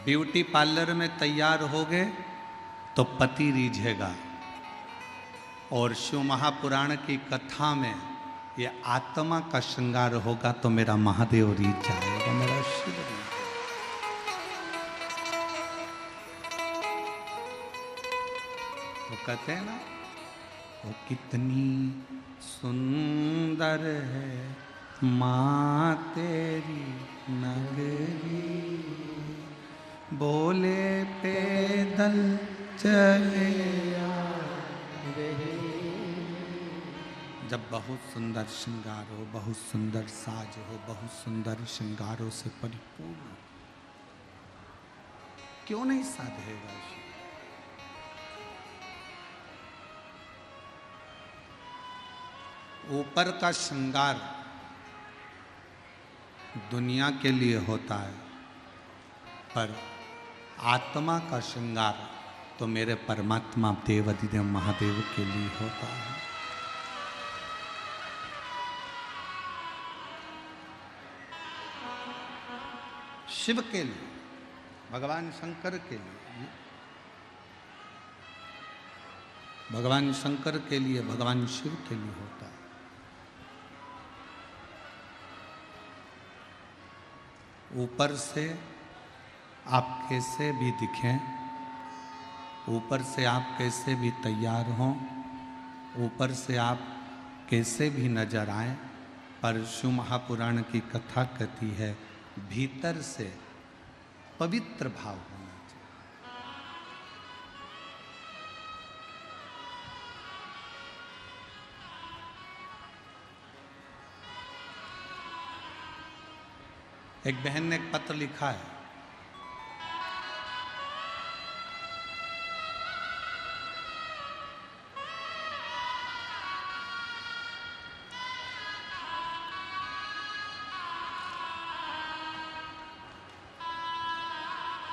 Beauty parlour में तैयार हो गए तो पति रीझेगा, और शिव महापुराण की कथा में ये आत्मा का श्रृंगार होगा तो मेरा महादेव रीझ जाएगा, मेरा शिव रीझ। वो कहते हैं ना, वो कितनी सुंदर है माँ तेरी नगरी, बोले पैदल चले जब बहुत सुंदर श्रृंगार हो, बहुत सुंदर साज हो, बहुत सुंदर श्रृंगारों से परिपूर्ण, क्यों नहीं साधेगा? ऊपर का श्रृंगार दुनिया के लिए होता है, पर आत्मा का श्रृंगार तो मेरे परमात्मा देवाधिदेव महादेव के लिए होता है। शिव के लिए, भगवान शंकर के लिए, भगवान शंकर के लिए, भगवान शिव के लिए होता है। ऊपर से आप कैसे भी दिखें, ऊपर से आप कैसे भी तैयार हों, ऊपर से आप कैसे भी नजर आएं, पर शिव महापुराण की कथा कहती है भीतर से पवित्र भाव होना चाहिए। एक बहन ने एक पत्र लिखा है,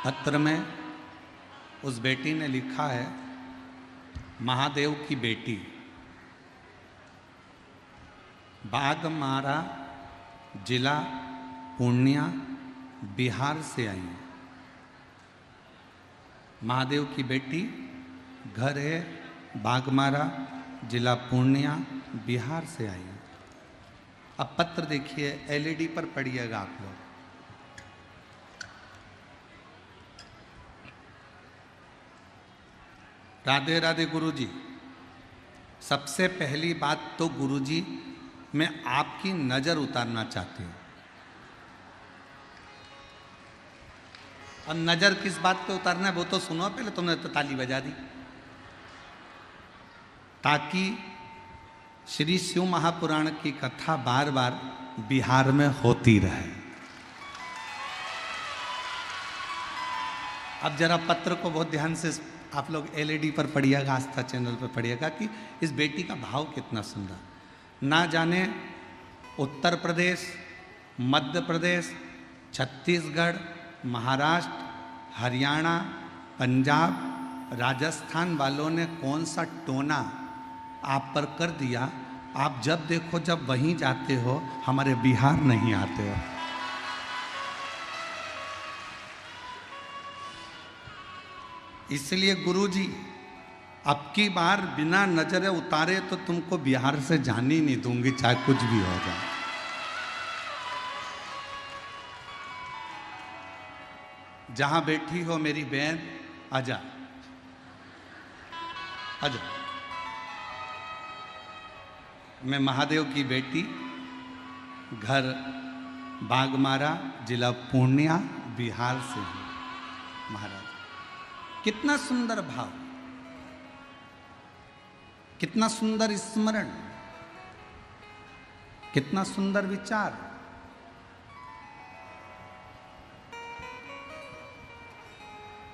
पत्र में उस बेटी ने लिखा है, महादेव की बेटी बागमारा जिला पूर्णिया बिहार से आई। महादेव की बेटी, घर है बागमारा जिला पूर्णिया बिहार से आई। अब पत्र देखिए, एलईडी पर पढ़िएगा आप लोग। राधे राधे गुरुजी, सबसे पहली बात तो गुरुजी मैं आपकी नजर उतारना चाहती हूं। और नजर किस बात पे उतारना है वो तो सुनो पहले, तुमने तो ताली बजा दी, ताकि श्री शिव महापुराण की कथा बार बार बिहार में होती रहे। अब जरा पत्र को बहुत ध्यान से आप लोग एलईडी पर पढ़िएगा, आस्था चैनल पर पढ़िएगा कि इस बेटी का भाव कितना सुंदर। ना जाने उत्तर प्रदेश, मध्य प्रदेश, छत्तीसगढ़, महाराष्ट्र, हरियाणा, पंजाब, राजस्थान वालों ने कौन सा टोना आप पर कर दिया। आप जब देखो जब वहीं जाते हो, हमारे बिहार नहीं आते हो। इसलिए गुरुजी अब की बार बिना नजरे उतारे तो तुमको बिहार से जाने ही नहीं दूंगी, चाहे कुछ भी हो जाए। जहां बैठी हो मेरी बहन, आजा आजा। मैं महादेव की बेटी, घर बागमारा जिला पूर्णिया बिहार से हूं। महाराज, कितना सुंदर भाव, कितना सुंदर स्मरण, कितना सुंदर विचार।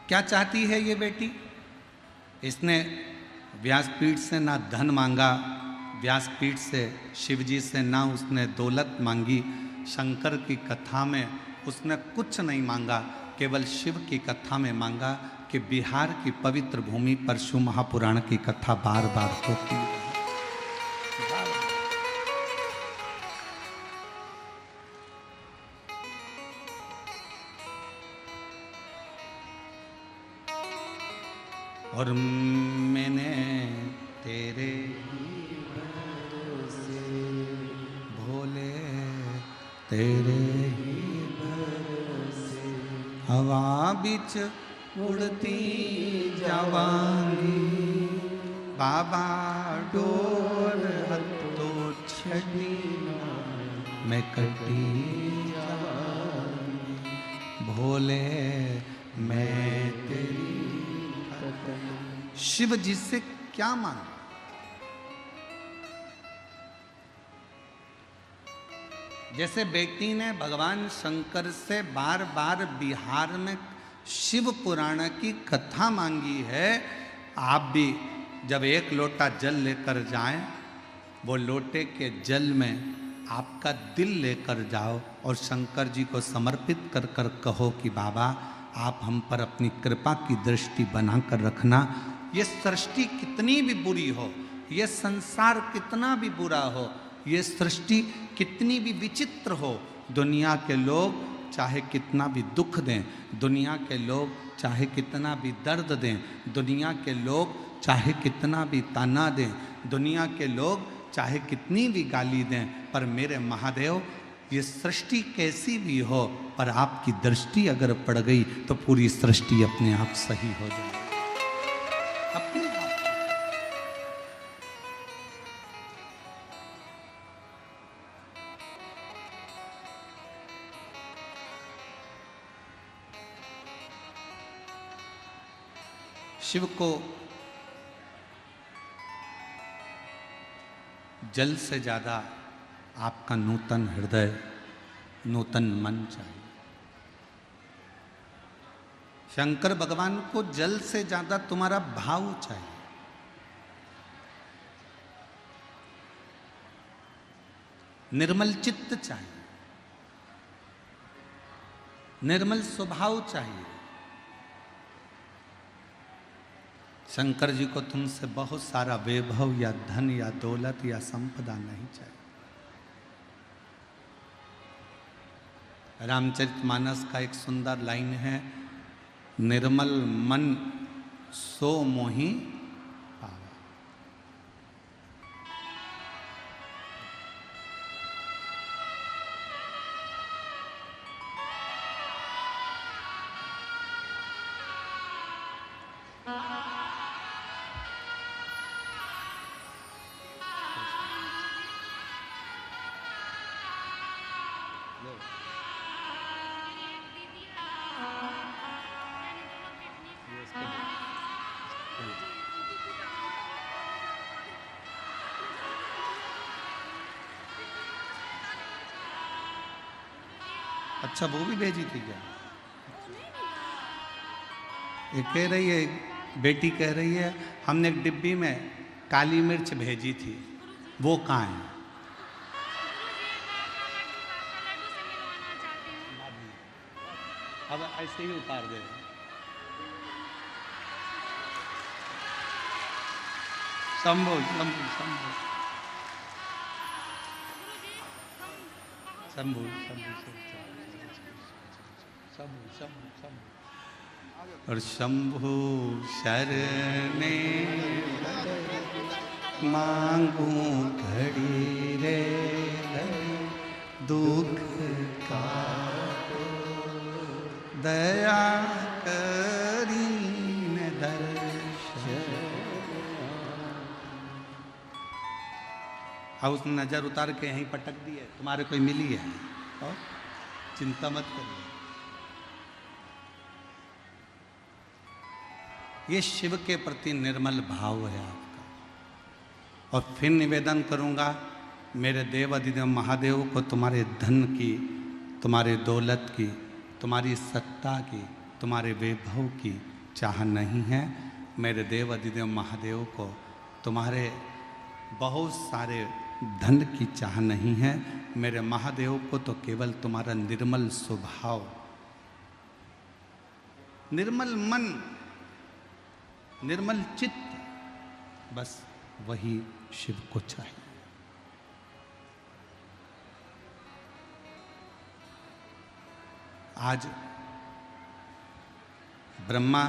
क्या चाहती है ये बेटी? इसने व्यासपीठ से ना धन मांगा, व्यासपीठ से शिवजी से ना उसने दौलत मांगी, शंकर की कथा में उसने कुछ नहीं मांगा, केवल शिव की कथा में मांगा कि बिहार की पवित्र भूमि पर शिव महापुराण की कथा बार बार होती है। और मैंने तेरे भरोसे भोले तेरे ही भरोसे हवा बिच उड़ती जावांगी बाबा डोर हत्तो छड़ी मैं कटी जावांगी भोले मैं तेरी। शिव जी से क्या मांगा? जैसे बेटी ने भगवान शंकर से बार बार बिहार में शिव पुराण की कथा मांगी है, आप भी जब एक लोटा जल लेकर जाएं, वो लोटे के जल में आपका दिल लेकर जाओ और शंकर जी को समर्पित कर कर कहो कि बाबा आप हम पर अपनी कृपा की दृष्टि बनाकर रखना। ये सृष्टि कितनी भी बुरी हो, ये संसार कितना भी बुरा हो, ये सृष्टि कितनी भी विचित्र हो, दुनिया के लोग चाहे कितना भी दुख दें, दुनिया के लोग चाहे कितना भी दर्द दें, दुनिया के लोग चाहे कितना भी ताना दें, दुनिया के लोग चाहे कितनी भी गाली दें, पर मेरे महादेव ये सृष्टि कैसी भी हो, पर आपकी दृष्टि अगर पड़ गई तो पूरी सृष्टि अपने आप सही हो जाए अपने आप। शिव को जल से ज्यादा आपका नूतन हृदय, नूतन मन चाहिए। शंकर भगवान को जल से ज्यादा तुम्हारा भाव चाहिए। निर्मल चित्त चाहिए, निर्मल स्वभाव चाहिए। शंकर जी को तुमसे बहुत सारा वैभव या धन या दौलत या संपदा नहीं चाहिए। रामचरितमानस का एक सुंदर लाइन है, निर्मल मन सो मोहि पावा। अच्छा वो भी भेजी थी क्या? ये कह रही है, बेटी कह रही है हमने एक डिब्बी में काली मिर्च भेजी थी, वो कहाँ है? अब ऐसे ही उतार दे। शंभो शंभो शंभो शंभो शंभो शंभो शंभो और शंभु शरणे मांगू घड़ी रे दुख का दया करीन दर्शन। अब उसने नजर उतार के यहीं पटक दी है, तुम्हारे कोई मिली है और चिंता मत करिए। ये शिव के प्रति निर्मल भाव है आपका। और फिर निवेदन करूंगा, मेरे देव अधिदेव महादेव को तुम्हारे धन की, तुम्हारे दौलत की, तुम्हारी सत्ता की, तुम्हारे वैभव की चाह नहीं है। मेरे देव अधिदेव महादेव को तुम्हारे बहुत सारे धन की चाह नहीं है। मेरे महादेव को तो केवल तुम्हारा निर्मल स्वभाव, निर्मल मन, निर्मल चित्त, बस वही शिव को चाहिए। आज ब्रह्मा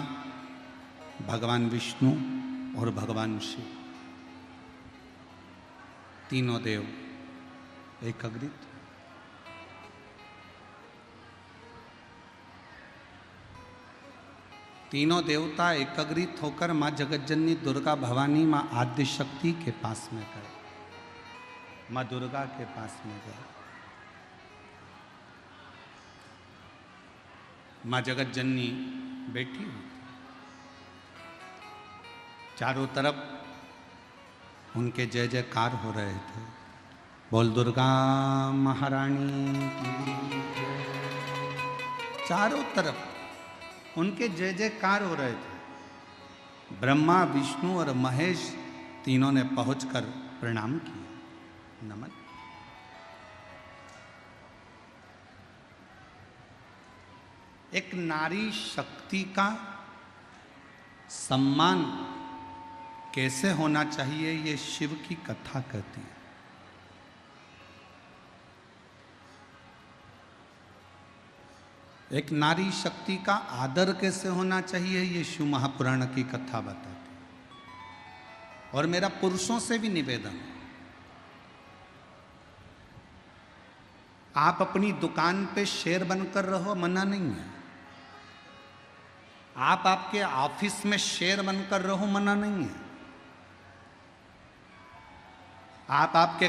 भगवान विष्णु और भगवान शिव, तीनों देव एकत्रित। तीनों देवता एकत्रित होकर माँ जगतजननी दुर्गा भवानी माँ आद्य शक्ति के पास में गए, माँ दुर्गा के पास में गए। माँ जगतजननी बैठी हुई, चारों तरफ उनके जय जयकार हो रहे थे। बोल दुर्गा महारानी की। चारों तरफ उनके जय जयकार हो रहे थे। ब्रह्मा विष्णु और महेश तीनों ने पहुंचकर प्रणाम किया, नमन। एक नारी शक्ति का सम्मान कैसे होना चाहिए, ये शिव की कथा कहती है। एक नारी शक्ति का आदर कैसे होना चाहिए, ये शिव महापुराण की कथा बताती है। और मेरा पुरुषों से भी निवेदन है, आप अपनी दुकान पे शेर बनकर रहो, मना नहीं है। आप आपके ऑफिस में शेर बनकर रहो, मना नहीं है। आप आपके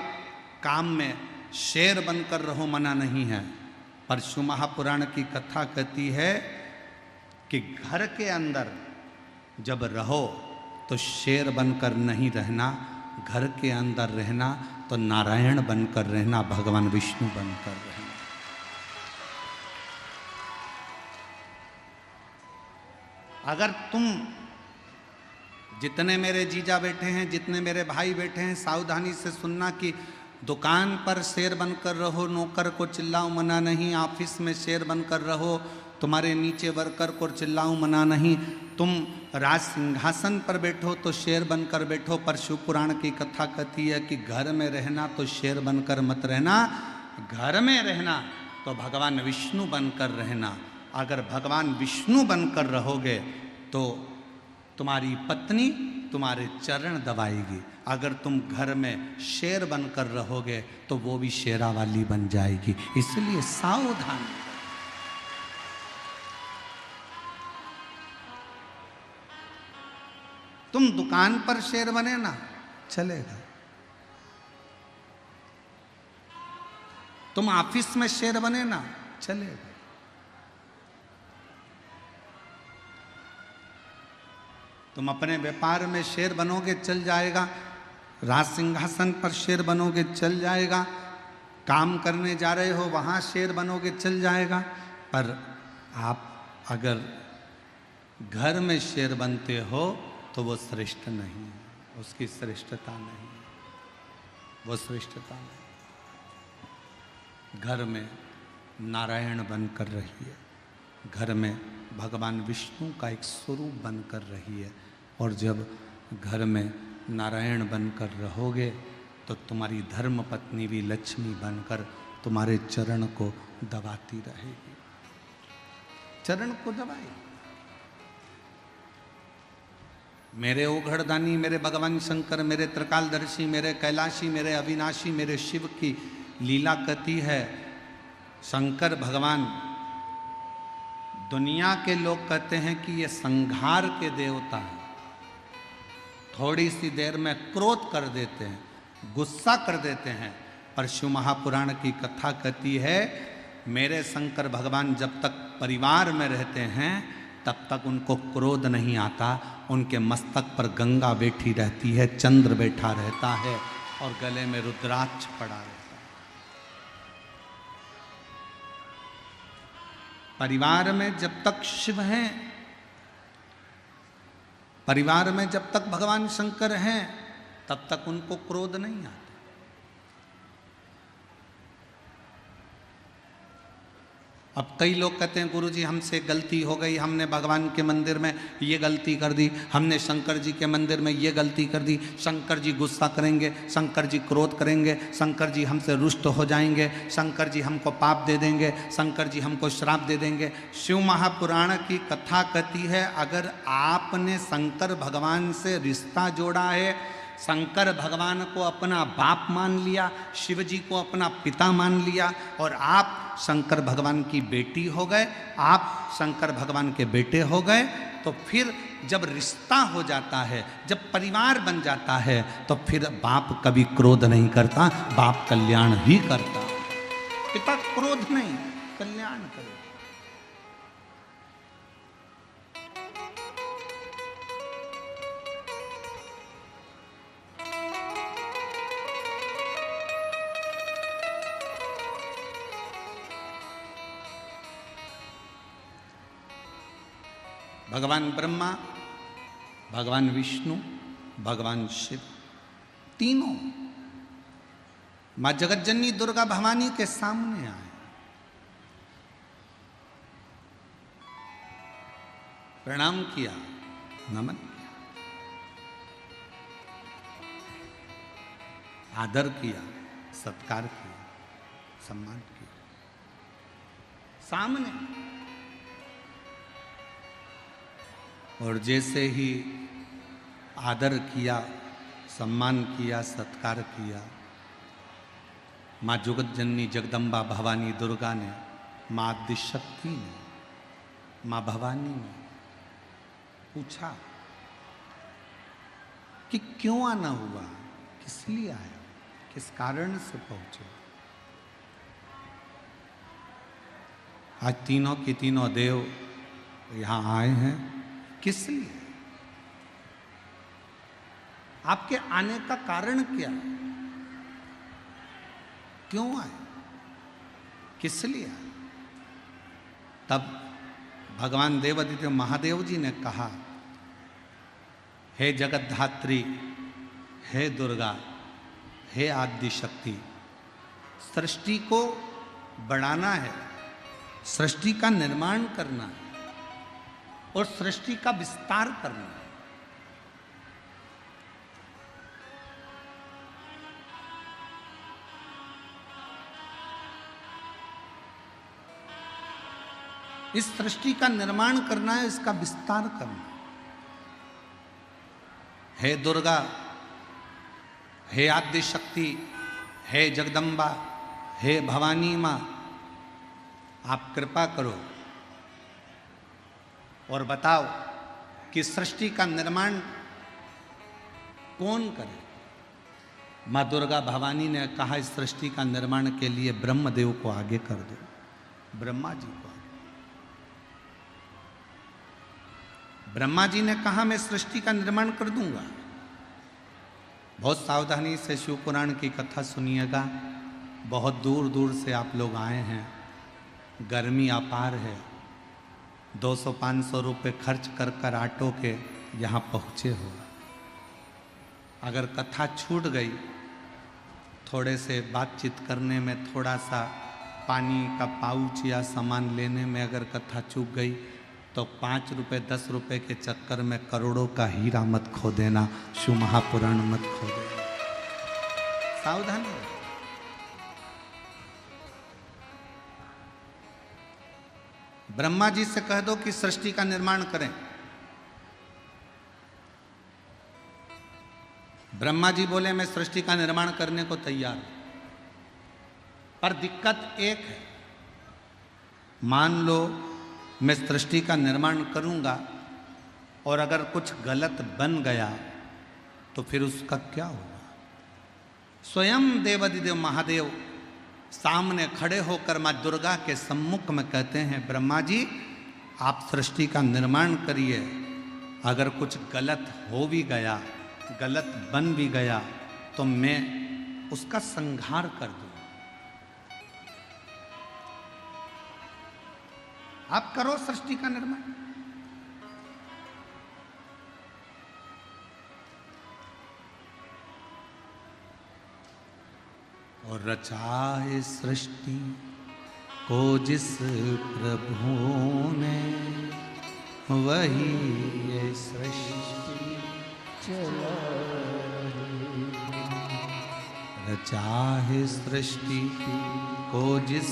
काम में शेर बनकर रहो, मना नहीं है। पर शिव महापुराण की कथा कहती है कि घर के अंदर जब रहो तो शेर बनकर नहीं रहना, घर के अंदर रहना तो नारायण बनकर रहना, भगवान विष्णु बनकर रहना। अगर तुम, जितने मेरे जीजा बैठे हैं, जितने मेरे भाई बैठे हैं, सावधानी से सुनना कि दुकान पर शेर बनकर रहो, नौकर को चिल्लाओ, मना नहीं। ऑफिस में शेर बनकर रहो, तुम्हारे नीचे वर्कर को चिल्लाओ, मना नहीं। तुम राज सिंहासन पर बैठो तो शेर बनकर बैठो, पर शिव पुराण की कथा कहती है कि घर में रहना तो शेर बनकर मत रहना, घर में रहना तो भगवान विष्णु बनकर रहना। अगर भगवान विष्णु बनकर रहोगे तो तुम्हारी पत्नी तुम्हारे चरण दबाएगी। अगर तुम घर में शेर बनकर रहोगे तो वो भी शेरा वाली बन जाएगी। इसलिए सावधान। तुम दुकान पर शेर बने ना, चलेगा। तुम ऑफिस में शेर बने ना, चलेगा। तुम अपने व्यापार में शेर बनोगे, चल जाएगा। राज सिंहासन पर शेर बनोगे, चल जाएगा। काम करने जा रहे हो, वहाँ शेर बनोगे, चल जाएगा। पर आप अगर घर में शेर बनते हो तो वो श्रेष्ठ नहीं है, उसकी श्रेष्ठता नहीं है, वो श्रेष्ठता नहीं। घर में नारायण बनकर रहिए, घर में भगवान विष्णु का एक स्वरूप बनकर रहिए। और जब घर में नारायण बनकर रहोगे तो तुम्हारी धर्म पत्नी भी लक्ष्मी बनकर तुम्हारे चरण को दबाती रहेगी, चरण को दबाएगी। मेरे ओघड़दानी, मेरे भगवान शंकर, मेरे त्रिकालदर्शी, मेरे कैलाशी, मेरे अविनाशी, मेरे शिव की लीला कहती है। शंकर भगवान, दुनिया के लोग कहते हैं कि ये संहार के देवता हैं, थोड़ी सी देर में क्रोध कर देते हैं, गुस्सा कर देते हैं। पर शिव महापुराण की कथा कहती है मेरे शंकर भगवान जब तक परिवार में रहते हैं तब तक उनको क्रोध नहीं आता। उनके मस्तक पर गंगा बैठी रहती है, चंद्र बैठा रहता है और गले में रुद्राक्ष पड़ा रहता है। परिवार में जब तक शिव हैं, परिवार में जब तक भगवान शंकर हैं, तब तक उनको क्रोध नहीं आता। अब कई लोग कहते हैं गुरुजी हमसे गलती हो गई, हमने भगवान के मंदिर में ये गलती कर दी, हमने शंकर जी के मंदिर में ये गलती कर दी, शंकर जी गुस्सा करेंगे, शंकर जी क्रोध करेंगे, शंकर जी हमसे रुष्ट हो जाएंगे, शंकर जी हमको पाप दे देंगे, शंकर जी हमको श्राप दे देंगे। शिव महापुराण की कथा कहती है अगर आपने शंकर भगवान से रिश्ता जोड़ा है, शंकर भगवान को अपना बाप मान लिया, शिव जी को अपना पिता मान लिया और आप शंकर भगवान की बेटी हो गए, आप शंकर भगवान के बेटे हो गए, तो फिर जब रिश्ता हो जाता है, जब परिवार बन जाता है, तो फिर बाप कभी क्रोध नहीं करता, बाप कल्याण ही करता। पिता क्रोध नहीं, कल्याण करे। भगवान ब्रह्मा, भगवान विष्णु, भगवान शिव, तीनों मां जगतजननी दुर्गा भवानी के सामने आए, प्रणाम किया, नमन किया, आदर किया, सत्कार किया, सम्मान किया, सामने। और जैसे ही आदर किया, सम्मान किया, सत्कार किया, माँ जगतजननी जगदम्बा भवानी दुर्गा ने, माँ आदिशक्ति ने, माँ भवानी ने पूछा कि क्यों आना हुआ, किस लिए आया, किस कारण से पहुंचे। आज तीनों के तीनों देव यहां आए हैं, किस लिए? आपके आने का कारण क्या है? क्यों आए, किस लिए आए? तब भगवान देवादिदेव महादेव जी ने कहा, हे जगतधात्री, हे दुर्गा, हे आदि शक्ति, सृष्टि को बढ़ाना है, सृष्टि का निर्माण करना है और सृष्टि का विस्तार करना है। इस सृष्टि का निर्माण करना है, इसका विस्तार करना है। हे दुर्गा, हे आद्य शक्ति, हे जगदम्बा, हे भवानी मां, आप कृपा करो और बताओ कि सृष्टि का निर्माण कौन करे। मां दुर्गा भवानी ने कहा, इस सृष्टि का निर्माण के लिए ब्रह्मदेव को आगे कर दो, ब्रह्मा जी को। ब्रह्मा जी ने कहा, मैं सृष्टि का निर्माण कर दूंगा। बहुत सावधानी से शिव पुराण की कथा सुनिएगा। बहुत दूर दूर से आप लोग आए हैं, गर्मी अपार है, 200-500 रुपये खर्च कर कर ऑटो के यहाँ पहुँचे हो। अगर कथा छूट गई, थोड़े से बातचीत करने में, थोड़ा सा पानी का पाउच या सामान लेने में अगर कथा चूक गई, तो 5 रुपये 10 रुपये के चक्कर में करोड़ों का हीरा मत खो देना, शिव महापुराण मत खो देना। सावधान रहो। ब्रह्मा जी से कह दो कि सृष्टि का निर्माण करें। ब्रह्मा जी बोले, मैं सृष्टि का निर्माण करने को तैयार हूं, पर दिक्कत एक है। मान लो मैं सृष्टि का निर्माण करूंगा और अगर कुछ गलत बन गया तो फिर उसका क्या होगा। स्वयं देवादिदेव महादेव सामने खड़े होकर मां दुर्गा के सम्मुख में कहते हैं, ब्रह्मा जी आप सृष्टि का निर्माण करिए, अगर कुछ गलत हो भी गया, गलत बन भी गया, तो मैं उसका संहार कर दूं। आप करो सृष्टि का निर्माण। और रचाए सृष्टि को जिस प्रभु ने वही ये सृष्टि रचा है। सृष्टि को जिस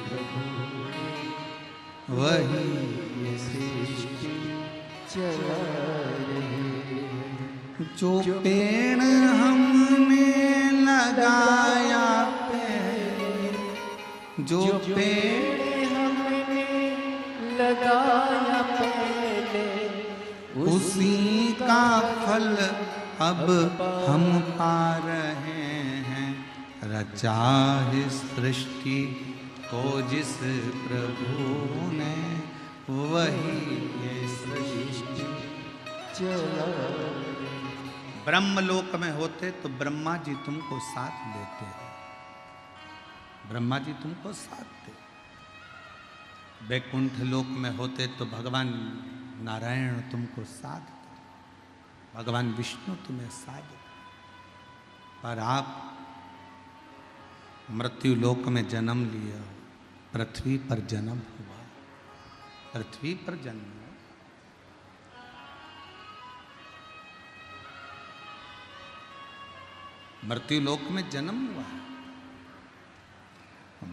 प्रभु वही ये सृष्टि चला रही। जो पेड़ हमने लगाया जो पेड़ हमने लगाया पहले उसी का फल अब हम पा रहे हैं। रचा है सृष्टि को जिस प्रभु ने वही ये सृष्टि चला। ब्रह्मलोक में होते तो ब्रह्मा जी तुमको साथ देते हैं, ब्रह्मा जी तुमको साथ दे। वैकुंठ लोक में होते तो भगवान नारायण तुमको साथ दे, भगवान विष्णु तुम्हें साथ दे। पर आप मृत्यु लोक में जन्म लिया, पृथ्वी पर जन्म हुआ, पृथ्वी पर जन्म हुआ। मृत्यु लोक में जन्म हुआ है।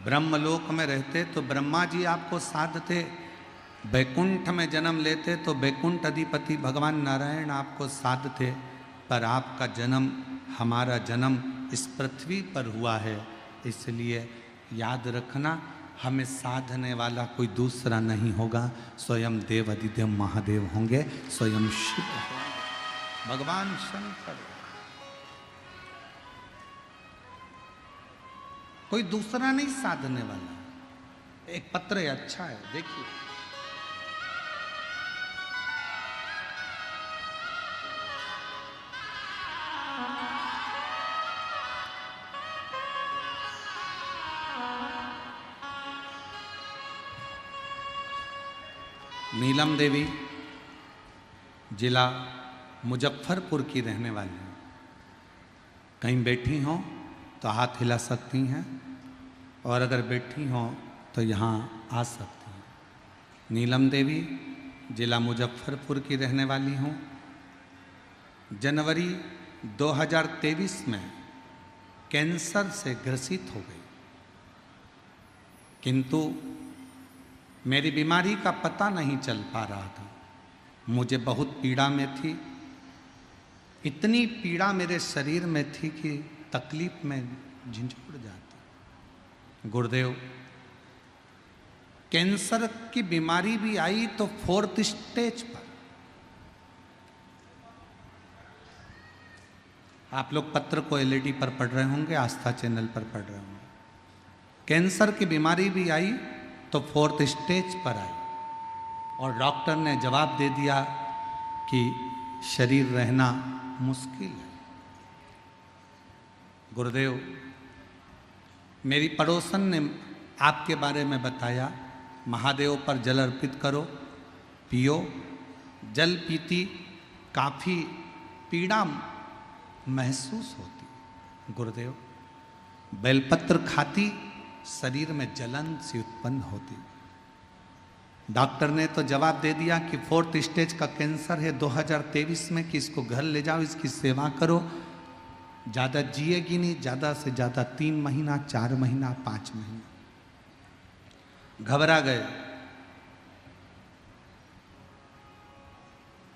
ब्रह्मलोक में रहते तो ब्रह्मा जी आपको साधते, वैकुंठ में जन्म लेते तो वैकुंठ अधिपति भगवान नारायण आपको साधते। पर आपका जन्म, हमारा जन्म इस पृथ्वी पर हुआ है, इसलिए याद रखना हमें साधने वाला कोई दूसरा नहीं होगा। स्वयं देव अधिदेव महादेव होंगे, स्वयं शिव होंगे, भगवान शंकर। कोई दूसरा नहीं साधने वाला। एक पत्र है, अच्छा है, देखिए। नीलम देवी जिला मुजफ्फरपुर की रहने वाली हैं। कहीं बैठी हों तो हाथ हिला सकती हैं, और अगर बैठी हों तो यहाँ आ सकती हैं। नीलम देवी जिला मुजफ्फरपुर की रहने वाली हूँ। जनवरी 2023 में कैंसर से ग्रसित हो गई, किंतु मेरी बीमारी का पता नहीं चल पा रहा था। मुझे बहुत पीड़ा में थी, इतनी पीड़ा मेरे शरीर में थी कि तकलीफ में झंझोड़ जाती। गुरुदेव, कैंसर की बीमारी भी आई तो 4th स्टेज पर। आप लोग पत्र को एलईडी पर पढ़ रहे होंगे, आस्था चैनल पर पढ़ रहे होंगे। कैंसर की बीमारी भी आई तो 4th स्टेज पर आई, और डॉक्टर ने जवाब दे दिया कि शरीर रहना मुश्किल है। गुरुदेव, मेरी पड़ोसन ने आपके बारे में बताया, महादेव पर जल अर्पित करो, पियो। जल पीती काफ़ी पीड़ा महसूस होती। गुरुदेव, बेलपत्र खाती, शरीर में जलन सी उत्पन्न होती। डॉक्टर ने तो जवाब दे दिया कि 4th स्टेज का कैंसर है 2023 में, कि इसको घर ले जाओ, इसकी सेवा करो, ज़्यादा जिएगी नहीं, ज़्यादा से ज़्यादा 3 महीना, 4 महीना, 5 महीना। घबरा गए।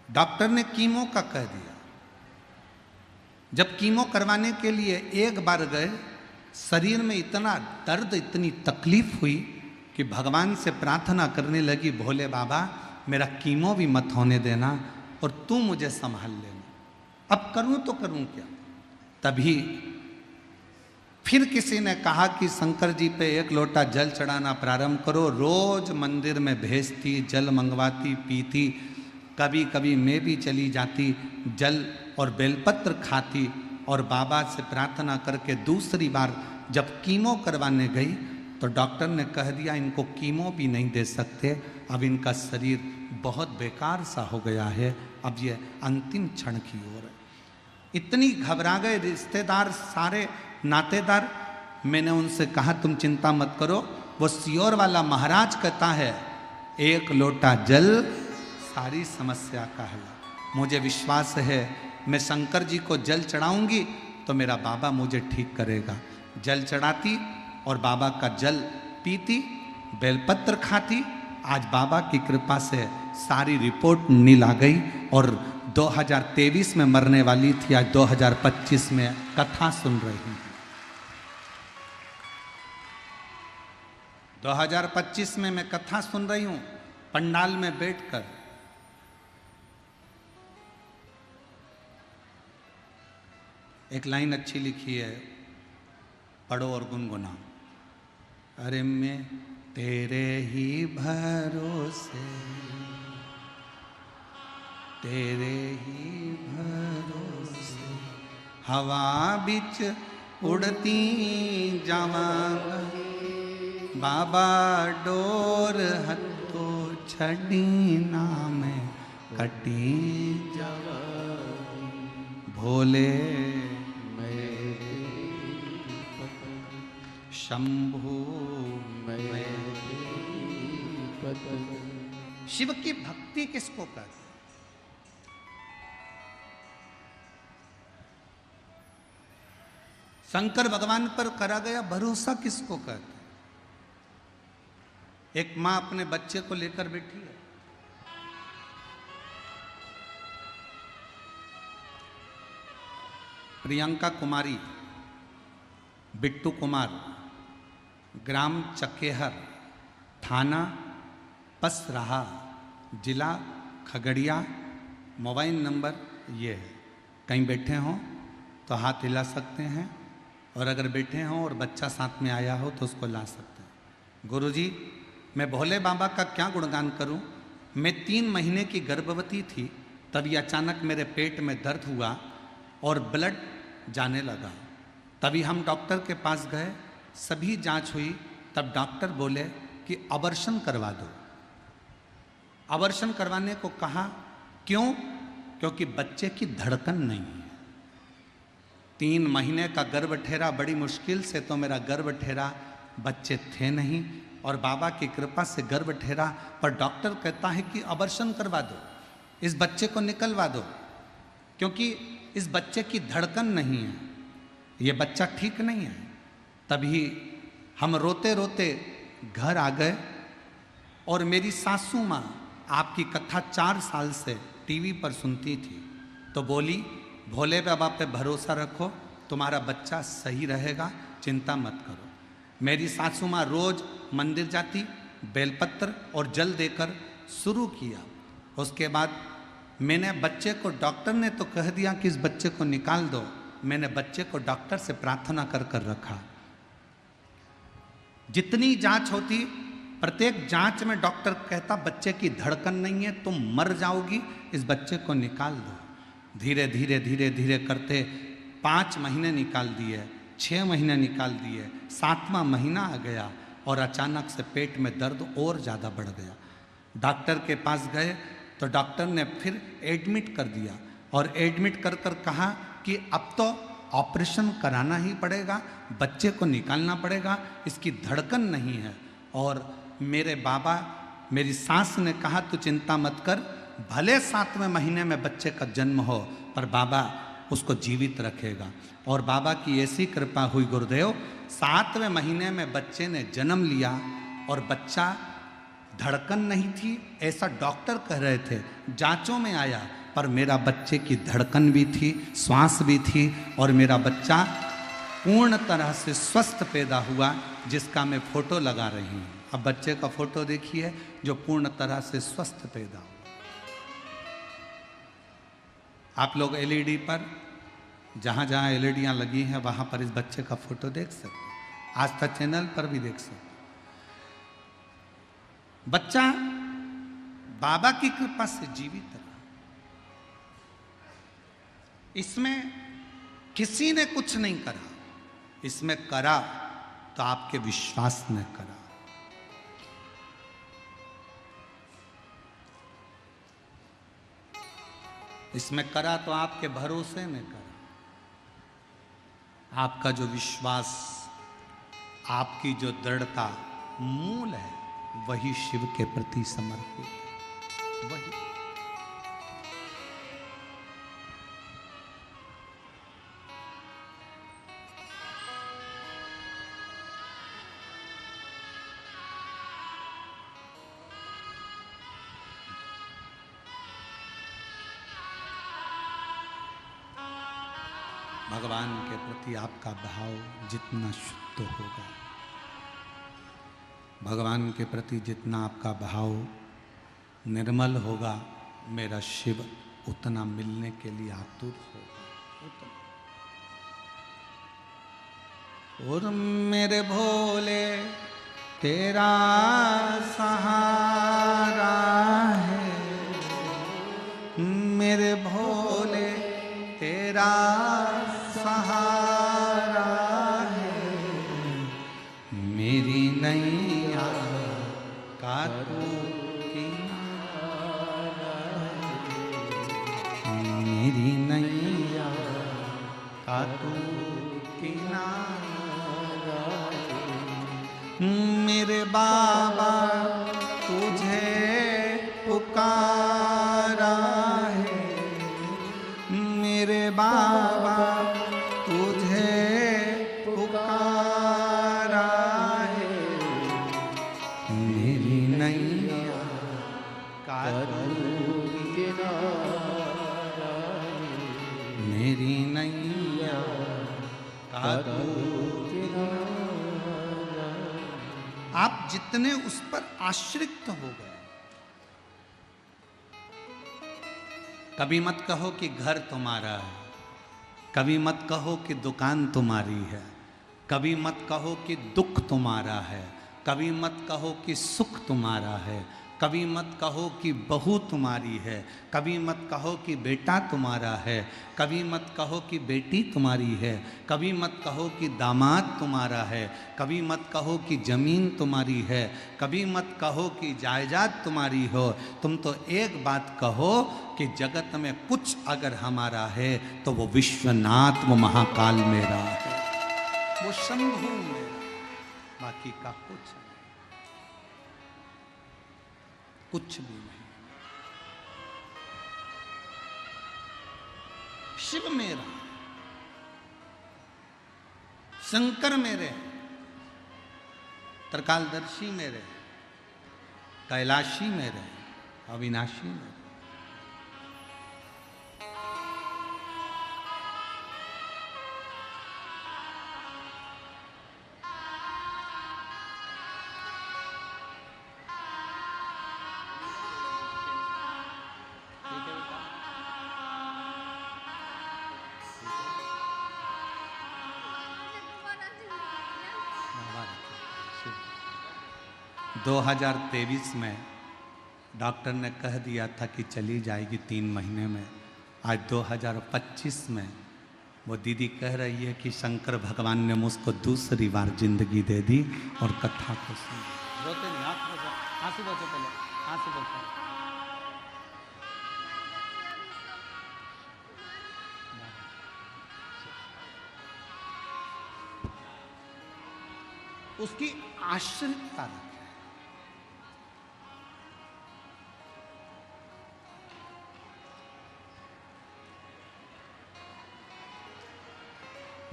डॉक्टर ने कीमो का कह दिया। जब कीमो करवाने के लिए एक बार गए, शरीर में इतना दर्द, इतनी तकलीफ हुई कि भगवान से प्रार्थना करने लगी, भोले बाबा मेरा कीमो भी मत होने देना और तू मुझे संभाल लेना। अब करूं तो करूं क्या। तभी फिर किसी ने कहा कि शंकर जी पे 1 लोटा जल चढ़ाना प्रारंभ करो। रोज मंदिर में भेजती, जल मंगवाती, पीती, कभी कभी मैं भी चली जाती, जल और बेलपत्र खाती, और बाबा से प्रार्थना करके दूसरी बार जब कीमो करवाने गई तो डॉक्टर ने कह दिया इनको कीमो भी नहीं दे सकते, अब इनका शरीर बहुत बेकार सा हो गया है, अब ये अंतिम क्षण की ओर है। इतनी घबरा गए रिश्तेदार, सारे नातेदार। मैंने उनसे कहा तुम चिंता मत करो, वो सियोर वाला महाराज कहता है, एक लोटा जल सारी समस्या का हल। मुझे विश्वास है मैं शंकर जी को जल चढ़ाऊंगी तो मेरा बाबा मुझे ठीक करेगा। जल चढ़ाती और बाबा का जल पीती, बेलपत्र खाती। आज बाबा की कृपा से सारी रिपोर्ट नील आ गई और 2023 में मरने वाली थी, आज 2025 में कथा सुन रही हूं। 2025 में मैं कथा सुन रही हूं पंडाल में बैठकर। एक लाइन अच्छी लिखी है, पढ़ो और गुनगुनाओ। अरे मैं तेरे ही भरोसे, तेरे ही भरोसे हवा बिच उड़ती जावांगा, बाबा डोर हथो छड़ी नाम कटी जावा, भोले शंभु शिव की भक्ति किसको कहते? शंकर भगवान पर करा गया भरोसा किसको कहते? एक मां अपने बच्चे को लेकर बैठी है, प्रियंका कुमारी, बिट्टू कुमार, ग्राम चकेहर, थाना पसराहा, जिला खगड़िया, मोबाइल नंबर ये है। कहीं बैठे हों तो हाथ हिला सकते हैं, और अगर बैठे हों और बच्चा साथ में आया हो तो उसको ला सकते हैं। गुरुजी, मैं भोले बाबा का क्या गुणगान करूं? मैं 3 महीने की गर्भवती थी, तभी अचानक मेरे पेट में दर्द हुआ और ब्लड जाने लगा। तभी हम डॉक्टर के पास गए, सभी जांच हुई, तब डॉक्टर बोले कि अबॉर्शन करवा दो। अबॉर्शन करवाने को कहा, क्यों? क्योंकि बच्चे की धड़कन नहीं है। 3 महीने का गर्भ ठहरा, बड़ी मुश्किल से तो मेरा गर्भ ठहरा, बच्चे थे नहीं, और बाबा की कृपा से गर्भ ठहरा। पर डॉक्टर कहता है कि अबॉर्शन करवा दो, इस बच्चे को निकलवा दो, क्योंकि इस बच्चे की धड़कन नहीं है, ये बच्चा ठीक नहीं है। तभी हम रोते रोते घर आ गए, और मेरी सासू माँ आपकी कथा 4 साल से टीवी पर सुनती थी, तो बोली भोले बाबा पे भरोसा रखो, तुम्हारा बच्चा सही रहेगा, चिंता मत करो। मेरी सासू माँ रोज मंदिर जाती, बेलपत्र और जल देकर शुरू किया। उसके बाद मैंने बच्चे को, डॉक्टर ने तो कह दिया कि इस बच्चे को निकाल दो, मैंने बच्चे को डॉक्टर से प्रार्थना कर कर रखा। जितनी जांच होती, प्रत्येक जांच में डॉक्टर कहता बच्चे की धड़कन नहीं है, तुम मर जाओगी, इस बच्चे को निकाल दो। धीरे धीरे धीरे धीरे करते 5 महीने निकाल दिए, 6 महीने निकाल दिए, 7वां महीना आ गया और अचानक से पेट में दर्द और ज़्यादा बढ़ गया। डॉक्टर के पास गए तो डॉक्टर ने फिर एडमिट कर दिया, और एडमिट कर कर कहा कि अब तो ऑपरेशन कराना ही पड़ेगा, बच्चे को निकालना पड़ेगा, इसकी धड़कन नहीं है। और मेरे बाबा, मेरी सास ने कहा तू चिंता मत कर, भले 7वें महीने में बच्चे का जन्म हो, पर बाबा उसको जीवित रखेगा। और बाबा की ऐसी कृपा हुई गुरुदेव, 7वें महीने में बच्चे ने जन्म लिया, और बच्चा धड़कन नहीं थी ऐसा डॉक्टर कह रहे थे, जांचों में आया, पर मेरा बच्चे की धड़कन भी थी, श्वास भी थी, और मेरा बच्चा पूर्ण तरह से स्वस्थ पैदा हुआ, जिसका मैं फोटो लगा रही हूँ। अब बच्चे का फोटो देखिए जो पूर्ण तरह से स्वस्थ पैदा हुआ। आप लोग एलईडी पर, जहाँ जहाँ एलईडियाँ लगी हैं वहाँ पर इस बच्चे का फोटो देख सकते हैं, आस्था चैनल पर भी देख सकते हैं। बच्चा बाबा की कृपा से जीवित रहा, इसमें किसी ने कुछ नहीं करा, इसमें करा तो आपके विश्वास ने करा। इसमें करा तो आपके भरोसे ने करा। आपका जो विश्वास, आपकी जो दृढ़ता, मूल है वही शिव के प्रति समर्पित है। वही भगवान के प्रति आपका भाव जितना शुद्ध होगा, भगवान के प्रति जितना आपका भाव निर्मल होगा, मेरा शिव उतना मिलने के लिए आतुर होगा। और मेरे भोले तेरा सहारा है, मेरे भोले तेरा सहारा है, मेरी नैया का तू किनारा है, मेरी नैया का तू किनारा है। मेरे बाबा तुझे पुकारा है, मेरे बाबा तुझे पुकारा है, मेरी नैया का तू किनारा है, मेरी नैया का तू किनारा। आप जितने उस पर आश्रित हो गए, कभी मत कहो कि घर तुम्हारा है, कभी मत कहो कि दुकान तुम्हारी है, कभी मत कहो कि दुख तुम्हारा है, कभी मत कहो कि सुख तुम्हारा है, कभी मत कहो कि बहू तुम्हारी है, कभी मत कहो कि बेटा तुम्हारा है, कभी मत कहो कि बेटी तुम्हारी है, कभी मत कहो कि दामाद तुम्हारा है, कभी मत कहो कि ज़मीन तुम्हारी है, कभी मत कहो कि जायदाद तुम्हारी हो। तुम तो एक बात कहो कि जगत में कुछ अगर हमारा है तो वो विश्वनाथ, वो महाकाल मेरा है, वो शंभु मेरा, बाकी का कुछ नहीं, कुछ भी नहीं। शिव मेरा, शंकर मेरे, त्रिकालदर्शी मेरे, कैलाशी मेरे, अविनाशी मेरे। दो 2023 में डॉक्टर ने कह दिया था कि चली जाएगी 3 महीने में। आज 2025 में वो दीदी कह रही है कि शंकर भगवान ने मुझको दूसरी बार जिंदगी दे दी और कथा को सुन। रोते नहीं, आंसू बचो, पहले आंसू बचो। उसकी आश्रितता रखे।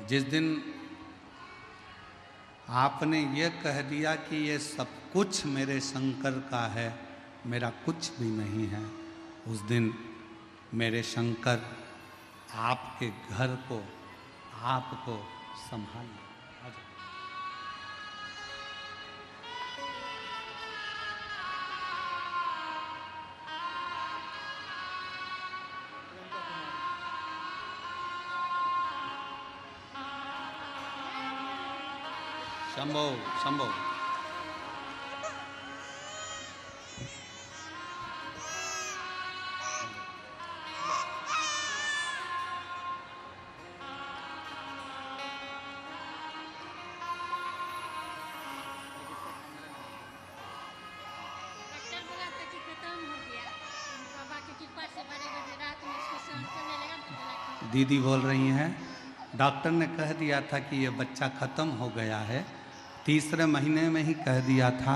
जिस दिन आपने ये कह दिया कि ये सब कुछ मेरे शंकर का है, मेरा कुछ भी नहीं है, उस दिन मेरे शंकर आपके घर को, आपको संभाल। शंभो शंभो। दीदी बोल रही हैं, डॉक्टर ने कह दिया था कि ये बच्चा खत्म हो गया है, तीसरे महीने में ही कह दिया था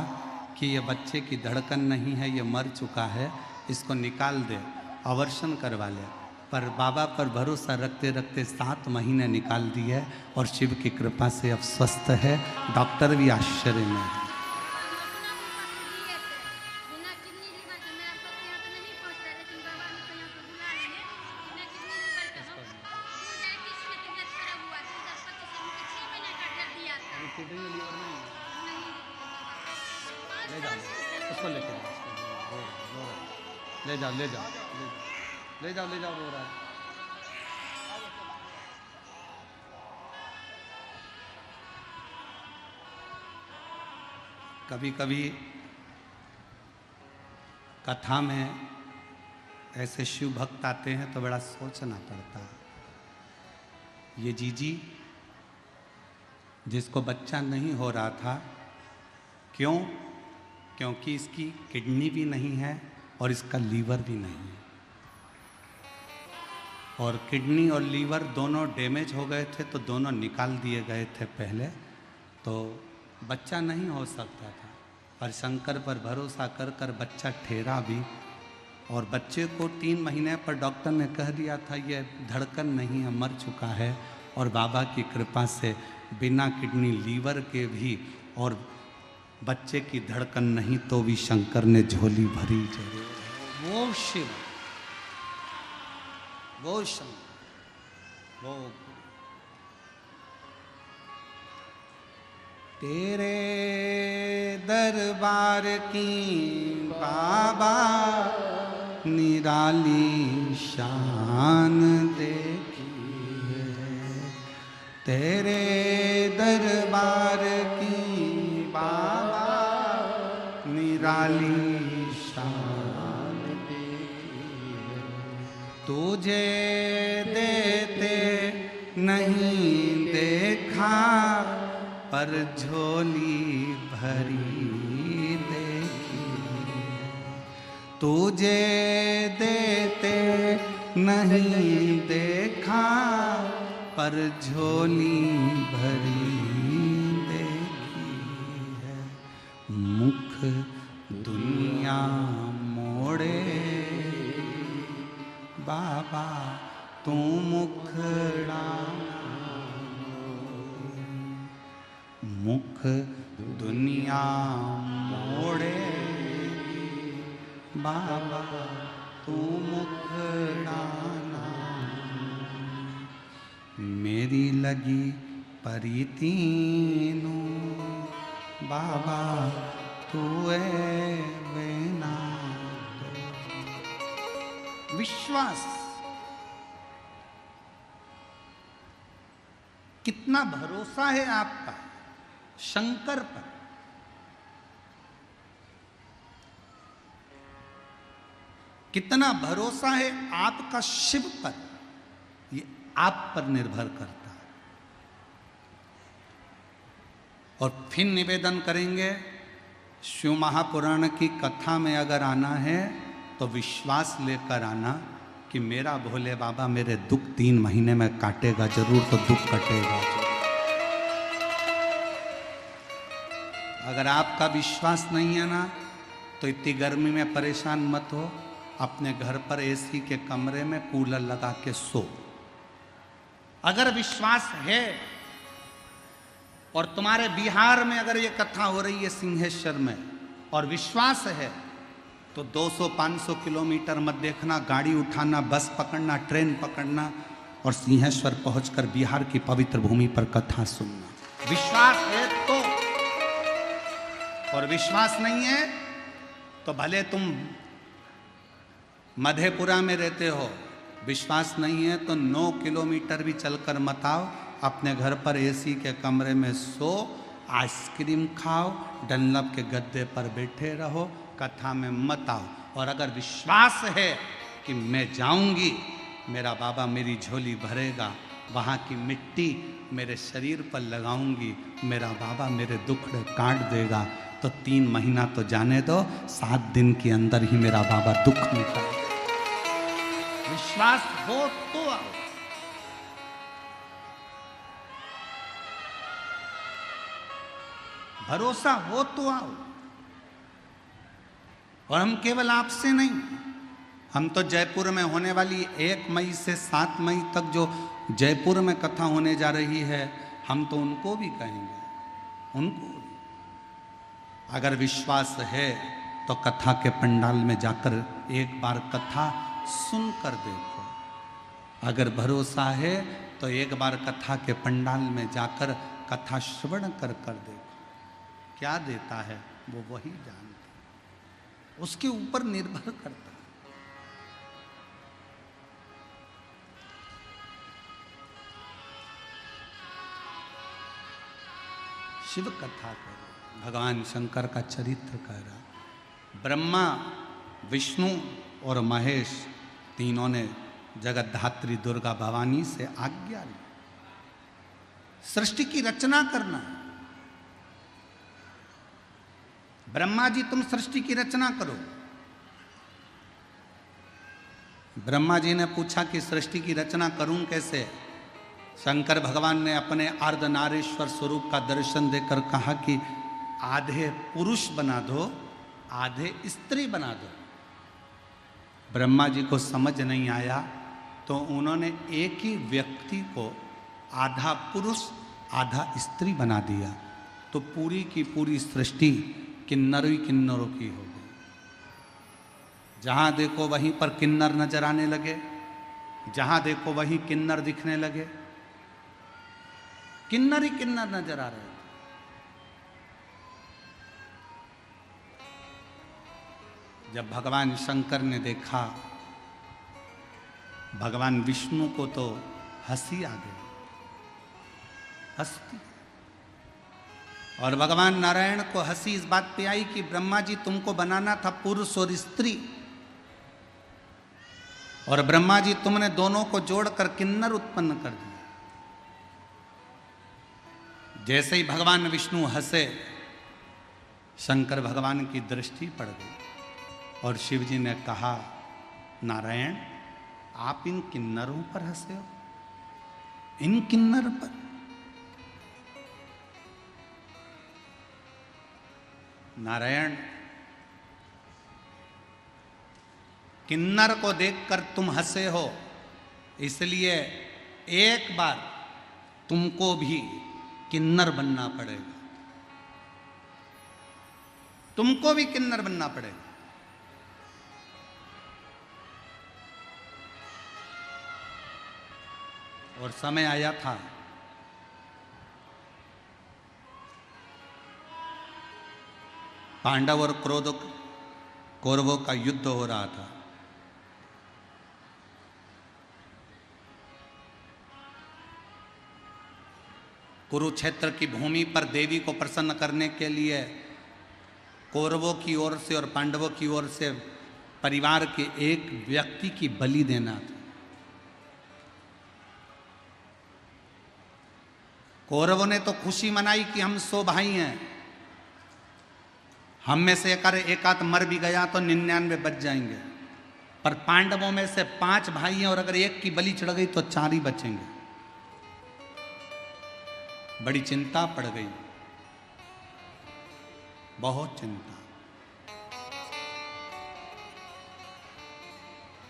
कि ये बच्चे की धड़कन नहीं है, ये मर चुका है, इसको निकाल दे, अवर्शन करवा ले। पर बाबा पर भरोसा रखते रखते 7 महीने निकाल दिए और शिव की कृपा से अब स्वस्थ है। डॉक्टर भी आश्चर्य में है। ले जाओ उसको, लेके जाओ, ले जाओ ले जाओ ले जाओ ले जाओ, रो रहा है। कभी कभी कथा में ऐसे शिव भक्त आते हैं तो बड़ा सोचना पड़ता है। ये जीजी जिसको बच्चा नहीं हो रहा था, क्यों? क्योंकि इसकी किडनी भी नहीं है और इसका लीवर भी नहीं है, और किडनी और लीवर दोनों डैमेज हो गए थे तो दोनों निकाल दिए गए थे पहले, तो बच्चा नहीं हो सकता था। पर शंकर पर भरोसा कर कर बच्चा ठहरा भी, और बच्चे को 3 महीने पर डॉक्टर ने कह दिया था ये धड़कन नहीं है, मर चुका है। और बाबा की कृपा से बिना किडनी लीवर के भी और बच्चे की धड़कन नहीं तो भी शंकर ने झोली भरी जरूर। वो शिव, वो शंकर, वो तेरे दरबार की बाबा निराली शान देखी है, तेरे दरबार की बाबा निराली शान देखी है। तुझे देते नहीं देखा पर झोली भरी देखी, तुझे देते नहीं देखा पर झोली भरी देखी है। मुख दुनिया मोड़े बाबा तू मुखड़ा, मुख दुनिया मोड़े बाबा तू मुखड़ा, मेरी लगी परीतीनु बाबा तू है बिना। विश्वास कितना भरोसा है आपका शंकर पर, कितना भरोसा है आपका शिव पर, ये आप पर निर्भर करता है। और फिर निवेदन करेंगे, शिव महापुराण की कथा में अगर आना है तो विश्वास लेकर आना कि मेरा भोले बाबा मेरे दुख 3 महीने में काटेगा जरूर, तो दुख कटेगा। अगर आपका विश्वास नहीं है ना तो इतनी गर्मी में परेशान मत हो, अपने घर पर एसी के कमरे में कूलर लगा के सो। अगर विश्वास है, और तुम्हारे बिहार में अगर ये कथा हो रही है सिंहेश्वर में और विश्वास है, तो 200-500 किलोमीटर मत देखना, गाड़ी उठाना, बस पकड़ना, ट्रेन पकड़ना और सिंहेश्वर पहुंचकर बिहार की पवित्र भूमि पर कथा सुनना। विश्वास है तो, और विश्वास नहीं है तो भले तुम मधेपुरा में रहते हो, विश्वास नहीं है तो 9 किलोमीटर भी चलकर मत आओ, अपने घर पर एसी के कमरे में सो, आइसक्रीम खाओ, डनलप के गद्दे पर बैठे रहो, कथा में मत आओ। और अगर विश्वास है कि मैं जाऊंगी, मेरा बाबा मेरी झोली भरेगा, वहाँ की मिट्टी मेरे शरीर पर लगाऊंगी, मेरा बाबा मेरे दुखड़े काट देगा, तो 3 महीना तो जाने दो, 7 दिन के अंदर ही मेरा बाबा दुख निकाल। विश्वास हो तो आओ। भरोसा हो तो आओ। और हम केवल आपसे नहीं, हम तो जयपुर में होने वाली 1 मई से 7 मई तक जो जयपुर में कथा होने जा रही है, हम तो उनको भी कहेंगे, उनको भी। अगर विश्वास है तो कथा के पंडाल में जाकर एक बार कथा सुनकर देखो। अगर भरोसा है तो एक बार कथा के पंडाल में जाकर कथा श्रवण कर देखो। क्या देता है वो वही जानता, उसके ऊपर निर्भर करता है। शिव कथा करो, भगवान शंकर का चरित्र कह रहा। ब्रह्मा, विष्णु और महेश तीनों ने जगत धात्री दुर्गा भवानी से आज्ञा ली, सृष्टि की रचना करना। ब्रह्मा जी तुम सृष्टि की रचना करो। ब्रह्मा जी ने पूछा कि सृष्टि की रचना करूं कैसे? शंकर भगवान ने अपने अर्धनारीश्वर स्वरूप का दर्शन देकर कहा कि आधे पुरुष बना दो, आधे स्त्री बना दो। ब्रह्मा जी को समझ नहीं आया तो उन्होंने एक ही व्यक्ति को आधा पुरुष आधा स्त्री बना दिया, तो पूरी की पूरी सृष्टि किन्नर ही किन्नरों की हो गई। जहां देखो वहीं पर किन्नर नजर आने लगे, जहां देखो वहीं किन्नर दिखने लगे, किन्नर ही किन्नर नजर आ रहे थे। जब भगवान शंकर ने देखा, भगवान विष्णु को तो हंसी आ गई, हंसती। और भगवान नारायण को हंसी इस बात पे आई कि ब्रह्मा जी तुमको बनाना था पुरुष और स्त्री, और ब्रह्मा जी तुमने दोनों को जोड़कर किन्नर उत्पन्न कर दिया। जैसे ही भगवान विष्णु हंसे, शंकर भगवान की दृष्टि पड़ गई और शिव जी ने कहा, नारायण आप इन किन्नरों पर हंसे हो, इन किन्नर पर। नारायण किन्नर को देखकर तुम हंसे हो, इसलिए एक बार तुमको भी किन्नर बनना पड़ेगा, तुमको भी किन्नर बनना पड़ेगा। और समय आया था पांडव और कौरवों का युद्ध हो रहा था। कुरुक्षेत्र की भूमि पर देवी को प्रसन्न करने के लिए कौरवों की ओर से और पांडवों की ओर से परिवार के एक व्यक्ति की बलि देना था। कौरवों ने तो खुशी मनाई कि हम 100 भाई हैं, हम में से एक आध मर भी गया तो 99 बच जाएंगे। पर पांडवों में से 5 भाई हैं और अगर एक की बलि चढ़ गई तो 4 ही बचेंगे। बड़ी चिंता पड़ गई, बहुत चिंता।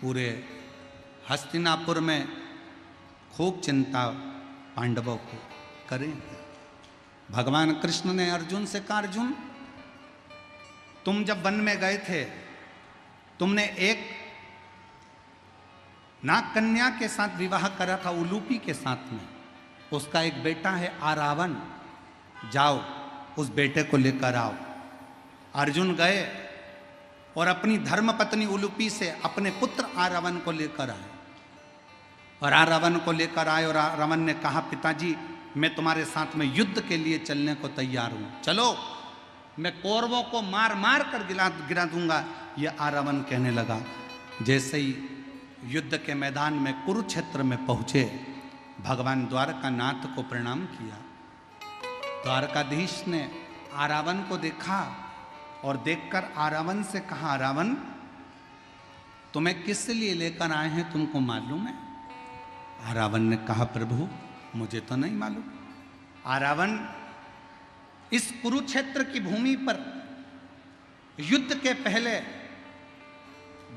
पूरे हस्तिनापुर में खूब चिंता पांडवों को करें। भगवान कृष्ण ने अर्जुन से कहा, अर्जुन तुम जब वन में गए थे, तुमने एक नाग कन्या के साथ विवाह करा था, उलूपी के साथ में। उसका एक बेटा है आरावन, जाओ उस बेटे को लेकर आओ। अर्जुन गए और अपनी धर्मपत्नी उलूपी से अपने पुत्र आरावन को लेकर आए। और आरावन को लेकर आए और आरावन ने कहा, पिताजी मैं तुम्हारे साथ में युद्ध के लिए चलने को तैयार हूं, चलो मैं कौरवों को मार मार कर गिरा दूंगा। यह आरावन कहने लगा। जैसे ही युद्ध के मैदान में कुरुक्षेत्र में पहुंचे, भगवान द्वारकानाथ को प्रणाम किया। द्वारकाधीश ने आरावन को देखा और देखकर आरावन से कहा, आरावन तुम्हें किस लिए लेकर आए हैं, तुमको मालूम है? आरावन ने कहा, प्रभु मुझे तो नहीं मालूम। आरावन इस कुरुक्षेत्र की भूमि पर युद्ध के पहले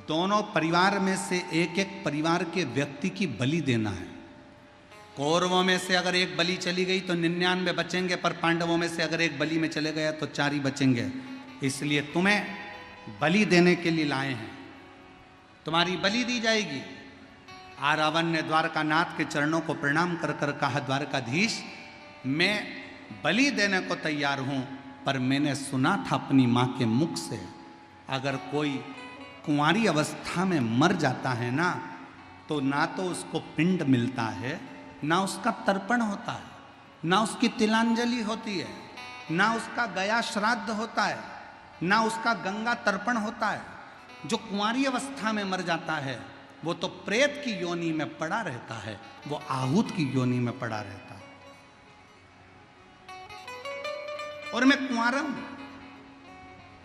दोनों परिवार में से एक एक परिवार के व्यक्ति की बलि देना है। कौरवों में से अगर एक बलि चली गई तो 99 बचेंगे, पर पांडवों में से अगर एक बलि में चले गया तो 4 ही बचेंगे। इसलिए तुम्हें बलि देने के लिए लाए हैं, तुम्हारी बलि दी जाएगी। रावण ने द्वारकानाथ के चरणों को प्रणाम कर कर कहा, द्वारकाधीश मैं बलि देने को तैयार हूं, पर मैंने सुना था अपनी मां के मुख से, अगर कोई कुंवारी अवस्था में मर जाता है ना, तो ना तो उसको पिंड मिलता है, ना उसका तर्पण होता है, ना उसकी तिलांजलि होती है, ना उसका गया श्राद्ध होता है, ना उसका गंगा तर्पण होता है। जो कुंवारी अवस्था में मर जाता है वो तो प्रेत की योनि में पड़ा रहता है, वो आहूत की योनि में पड़ा रहता है। और मैं कुंवारा हूं,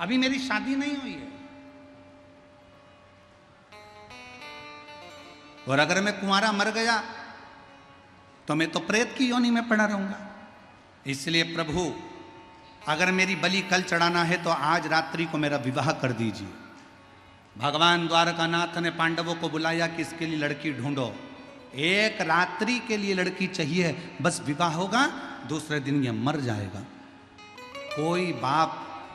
अभी मेरी शादी नहीं हुई है, और अगर मैं कुंवारा मर गया तो मैं तो प्रेत की योनि में पड़ा रहूंगा। इसलिए प्रभु अगर मेरी बलि कल चढ़ाना है तो आज रात्रि को मेरा विवाह कर दीजिए। भगवान द्वारकानाथ ने पांडवों को बुलाया कि इसके लिए लड़की ढूंढो, एक रात्रि के लिए लड़की चाहिए, बस विवाह होगा, दूसरे दिन ये मर जाएगा। कोई बाप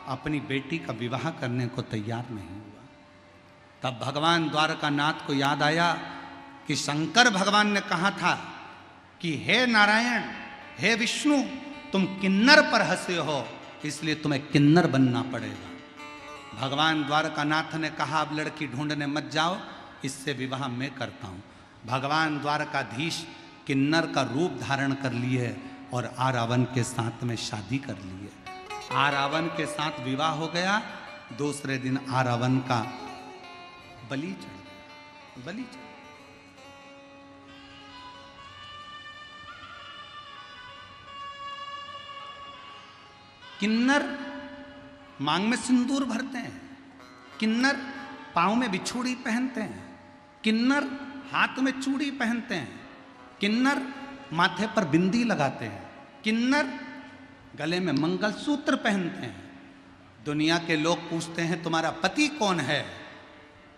अपनी बेटी का विवाह करने को तैयार नहीं हुआ। तब भगवान द्वारकानाथ को याद आया कि शंकर भगवान ने कहा था कि हे नारायण, हे विष्णु, तुम किन्नर पर हंसे हो, इसलिए तुम्हें किन्नर बनना पड़ेगा। भगवान द्वारकानाथ ने कहा अब लड़की ढूंढने मत जाओ, इससे विवाह मैं करता हूं। भगवान द्वारकाधीश किन्नर का रूप धारण कर लिए और रावण के साथ में शादी कर लिए। रावण के साथ विवाह हो गया। दूसरे दिन रावण का बलि चढ़ बलि चढ़ किन्नर मांग में सिंदूर भरते हैं, किन्नर पांव में बिछुड़ी पहनते हैं, किन्नर हाथ में चूड़ी पहनते हैं, किन्नर माथे पर बिंदी लगाते हैं, किन्नर गले में मंगलसूत्र पहनते हैं। दुनिया के लोग पूछते हैं तुम्हारा पति कौन है,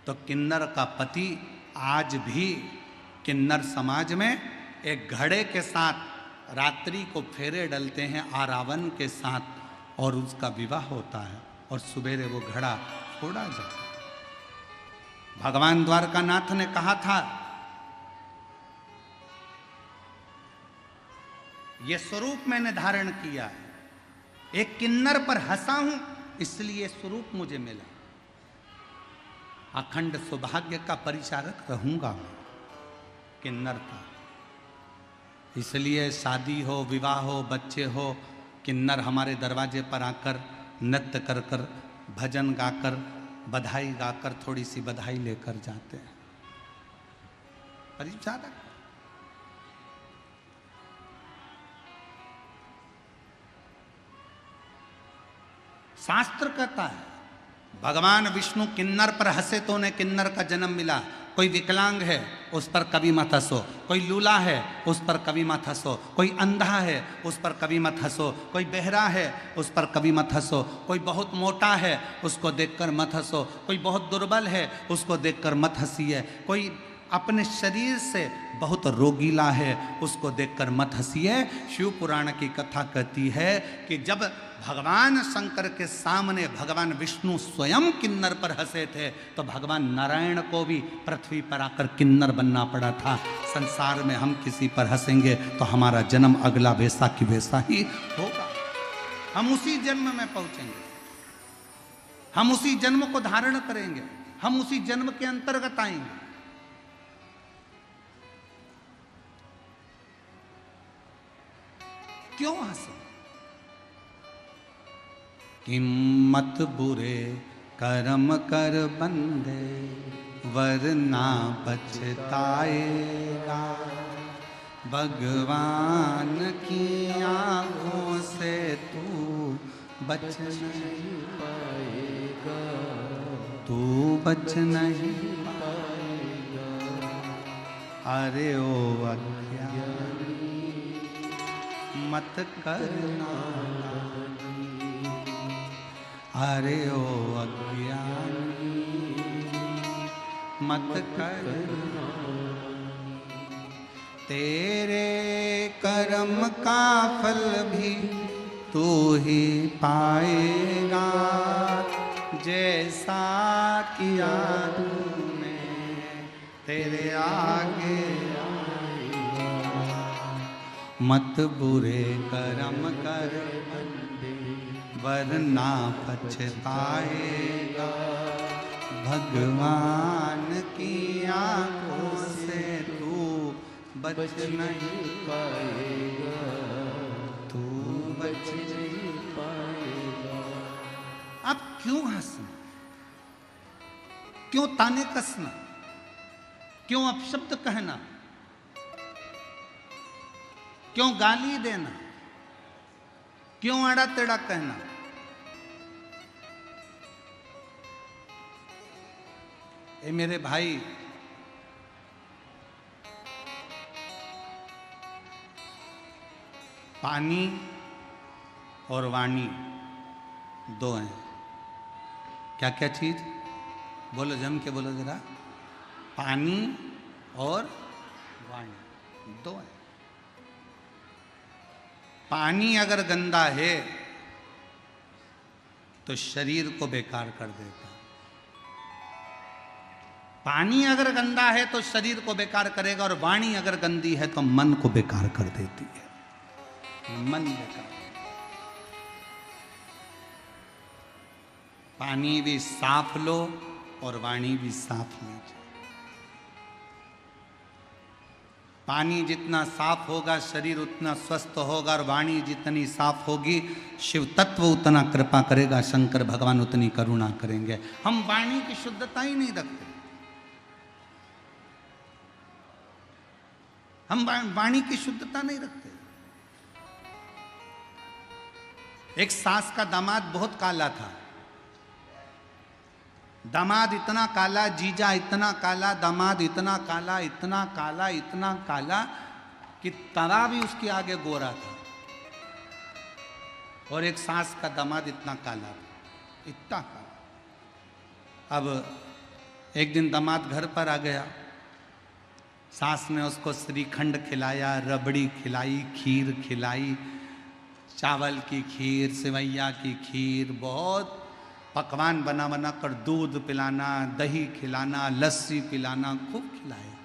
तो किन्नर का पति आज भी किन्नर समाज में एक घड़े के साथ रात्रि को फेरे डलते हैं रावण के साथ, और उसका विवाह होता है और सवेरे वो घड़ा फोड़ा जाता है। भगवान द्वारकानाथ ने कहा था ये स्वरूप मैंने धारण किया है, एक किन्नर पर हंसा हूं इसलिए स्वरूप मुझे मिला, अखंड सौभाग्य का परिचारक रहूंगा मैं किन्नर का। इसलिए शादी हो, विवाह हो, बच्चे हो, किन्नर हमारे दरवाजे पर आकर नृत्य कर कर, भजन गाकर, बधाई गाकर, थोड़ी सी बधाई लेकर जाते हैं। परिचारक शास्त्र कहता है भगवान विष्णु किन्नर पर हंसे तो उन्हें किन्नर का जन्म मिला। कोई विकलांग है उस पर कभी मत हंसो, कोई लूला है उस पर कभी मत हंसो, कोई अंधा है उस पर कभी मत हंसो, कोई बहरा है उस पर कभी मत हंसो, कोई बहुत मोटा है उसको देखकर मत हंसो, कोई बहुत दुर्बल है उसको देखकर मत हंसिए, कोई अपने शरीर से बहुत रोगीला है उसको देखकर मत हंसिए। शिव पुराण की कथा कहती है कि जब भगवान शंकर के सामने भगवान विष्णु स्वयं किन्नर पर हंसे थे तो भगवान नारायण को भी पृथ्वी पर आकर किन्नर बनना पड़ा था। संसार में हम किसी पर हंसेंगे तो हमारा जन्म अगला वैसा की वैसा ही होगा, हम उसी जन्म में पहुंचेंगे, हम उसी जन्म को धारण करेंगे, हम उसी जन्म के अंतर्गत आएंगे। क्यों हंसे? किम्मत बुरे कर्म कर बंदे वरना पछताएगा, भगवान की आंखों से तू बच नहीं पाएगा, तू बच नहीं पाएगा। अरे ओ अज्ञानी मत करना अरे ओ अज्ञानी मत कर, तेरे कर्म का फल भी तू ही पाएगा, जैसा किया तूने तेरे आगे आएगा। मत बुरे कर्म कर वरना पछताएगा, भगवान की आंखों से तू बच नहीं पाएगा, तू बच नहीं पाएगा। अब क्यों हंसना, क्यों ताने कसना, क्यों अपशब्द कहना, क्यों गाली देना, क्यों आड़ा टेढ़ा कहना? ए मेरे भाई, पानी और वाणी दो हैं। क्या क्या चीज? बोलो, जम के बोलो जरा। पानी और वाणी दो हैं। पानी अगर गंदा है तो शरीर को बेकार कर देता। पानी अगर गंदा है तो शरीर को बेकार करेगा, और वाणी अगर गंदी है तो मन को बेकार कर देती है। मन बेकार। पानी भी साफ लो और वाणी भी साफ लीजिए। पानी जितना साफ होगा शरीर उतना स्वस्थ होगा, और वाणी जितनी साफ होगी शिव तत्व उतना कृपा करेगा, शंकर भगवान उतनी करुणा करेंगे। हम वाणी की शुद्धता ही नहीं रखते। हम वाणी की शुद्धता नहीं रखते। एक सास का दामाद बहुत काला था। दामाद इतना काला, जीजा इतना काला, दामाद इतना काला, इतना काला, इतना काला कि तरा भी उसके आगे गोरा था। और एक सास का दामाद इतना काला था, इतना काला। अब एक दिन दामाद घर पर आ गया। सास ने उसको श्रीखंड खिलाया, रबड़ी खिलाई, खीर खिलाई, चावल की खीर, सेवैया की खीर, बहुत पकवान बना बना कर, दूध पिलाना, दही खिलाना, लस्सी पिलाना, खूब खिलाया।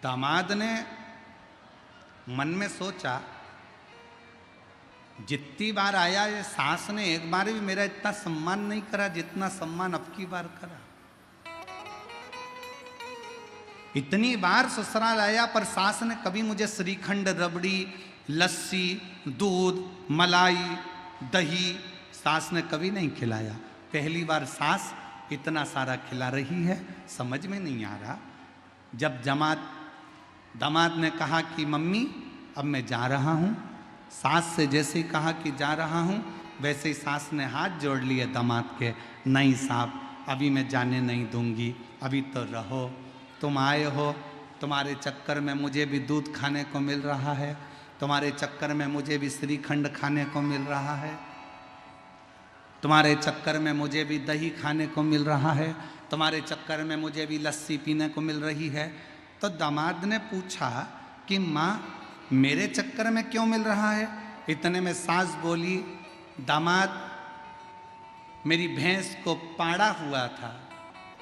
दामाद ने मन में सोचा, जितनी बार आया ये सास ने एक बार भी मेरा इतना सम्मान नहीं करा जितना सम्मान अब की बार करा। इतनी बार ससुराल आया पर सास ने कभी मुझे श्रीखंड, रबड़ी, लस्सी, दूध, मलाई, दही सास ने कभी नहीं खिलाया। पहली बार सास इतना सारा खिला रही है, समझ में नहीं आ रहा। जब दामाद ने कहा कि मम्मी अब मैं जा रहा हूँ, सास से जैसे ही कहा कि जा रहा हूँ वैसे ही सास ने हाथ जोड़ लिए दामाद के, नहीं साहब अभी मैं जाने नहीं दूंगी, अभी तो रहो, तुम आए हो, तुम्हारे चक्कर में मुझे भी दूध खाने को मिल रहा है, तुम्हारे चक्कर में मुझे भी श्रीखंड खाने को मिल रहा है, तुम्हारे चक्कर में मुझे भी दही खाने को मिल रहा है, तुम्हारे चक्कर में मुझे भी लस्सी पीने को मिल रही है। तो दामाद ने पूछा कि माँ मेरे चक्कर में क्यों मिल रहा है? इतने में सास बोली, दामाद मेरी भैंस को पाड़ा हुआ था,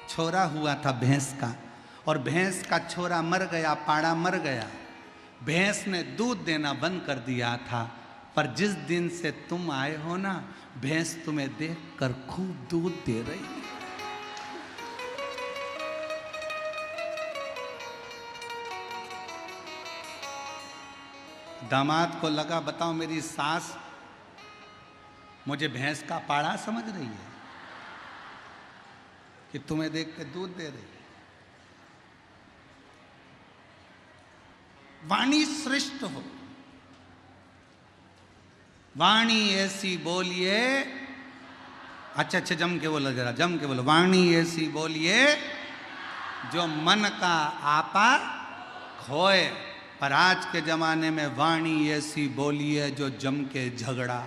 छोरा हुआ था भैंस का, और भैंस का छोरा मर गया, पाड़ा मर गया। भैंस ने दूध देना बंद कर दिया था, पर जिस दिन से तुम आए हो ना, भैंस तुम्हें देखकर खूब दूध दे रही है। दामाद को लगा, बताओ मेरी सास मुझे भैंस का पाड़ा समझ रही है कि तुम्हें देख के दूध दे रही है। वाणी श्रेष्ठ हो, वाणी ऐसी बोलिए, अच्छा जम के बोलो, जरा जम के बोलो, वाणी ऐसी बोलिए जो मन का आपा खोए। पर आज के जमाने में वाणी ऐसी बोलिए जो जम के झगड़ा।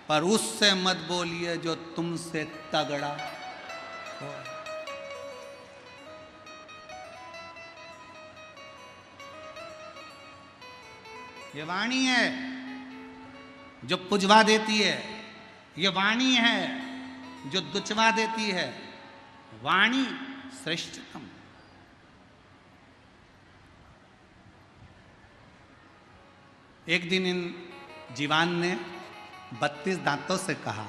पर उससे मत बोलिए जो तुमसे तगड़ा हो। ये वाणी है जो पुजवा देती है, ये वाणी है जो दुचवा देती है। वाणी श्रेष्ठतम। एक दिन इन जीवान ने 32 दांतों से कहा,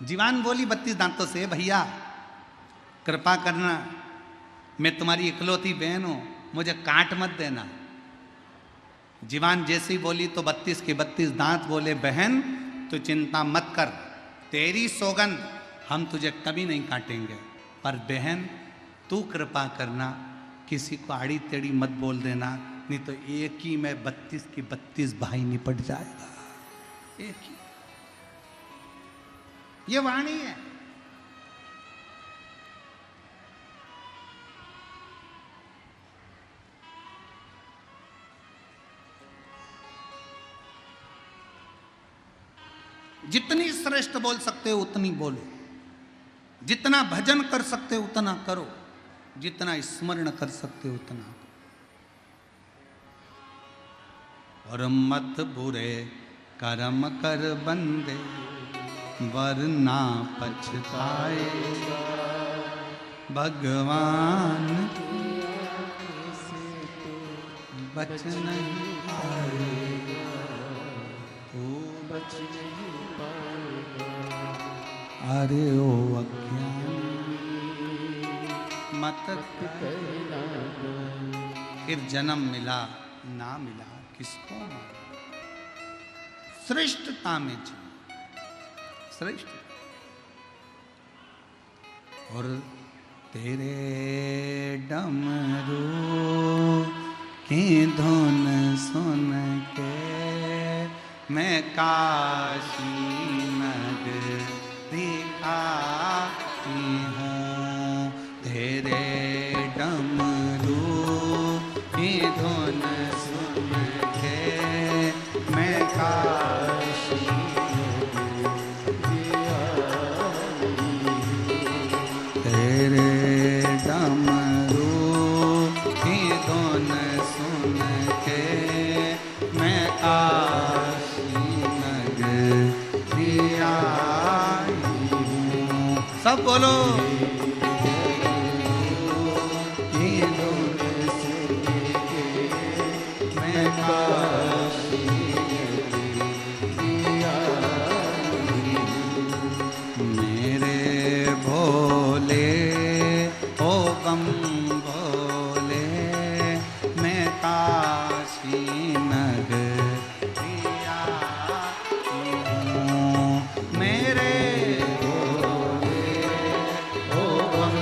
जीवान बोली 32 दांतों से, भैया कृपा करना, मैं तुम्हारी इकलौती बहन हूं, मुझे काट मत देना। जीवान जैसी बोली तो 32 के 32 दांत बोले, बहन तू चिंता मत कर, तेरी सौगंध हम तुझे कभी नहीं काटेंगे, पर बहन तू कृपा करना, किसी को आड़ी टेढ़ी मत बोल देना, नहीं तो एक ही में 32 के 32 भाई निपट जाएगा। एक ही। ये वाणी है। जितनी श्रेष्ठ बोल सकते हो उतनी बोलो, जितना भजन कर सकते हो उतना करो, जितना स्मरण कर सकते हो उतना करो। और मत बुरे कर्म कर बंदे, वरना पछताए भगवान बच नहीं पाएगा, ओ बच नहीं पाएगा। अरे ओ अज्ञानी मत कहना, फिर जन्म मिला ना मिला किसको मालूम। श्रेष्ठता में जी श्रेष्ठ। और तेरे डमरू की धुन सुन के मैं काशी नगरी आई हूँ, तेरे डमरू की धुन सुन के मैं काशी नगरी आई, तेरे डमरू की धुन सुन के मैं काशी नगरी आई हूँ। सब बोलो। मेरे भोले ओ बम भोले, मैं काशी नगरी आई हूँ। मेरे भोले ओ बम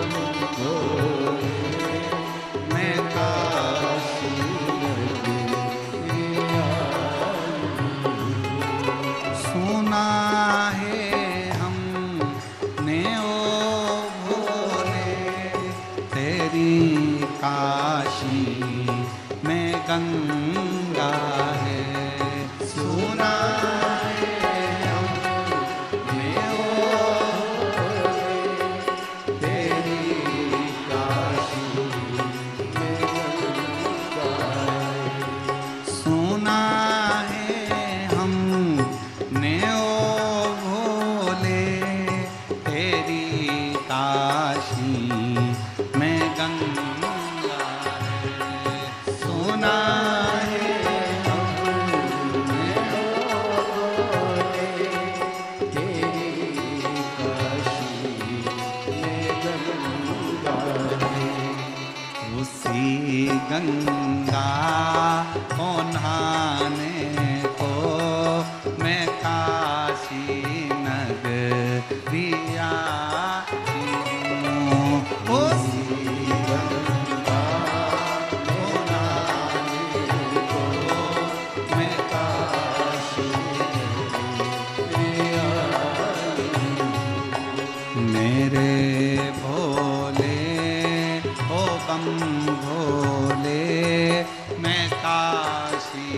भोले, मैं काशी नगरी आई हूँ। सुना है हमने ओ भोले, तेरी काशी में गंगा है। सुना है हमने ओ भोले, तेरी काशी में गंगा है। सुना है हमने ओ भोले, तेरी काशी में गंगा है। सुना है हमने ओ भोले, तेरी काशी में गंगा है। उसी गंगा को नहाने को मैं काशी नगरी आई हूँ। उसी गंगा को नहाने को मैं काशी नगरी आई हूँ। मेरे भोले ओ बम भोले, मैं काशी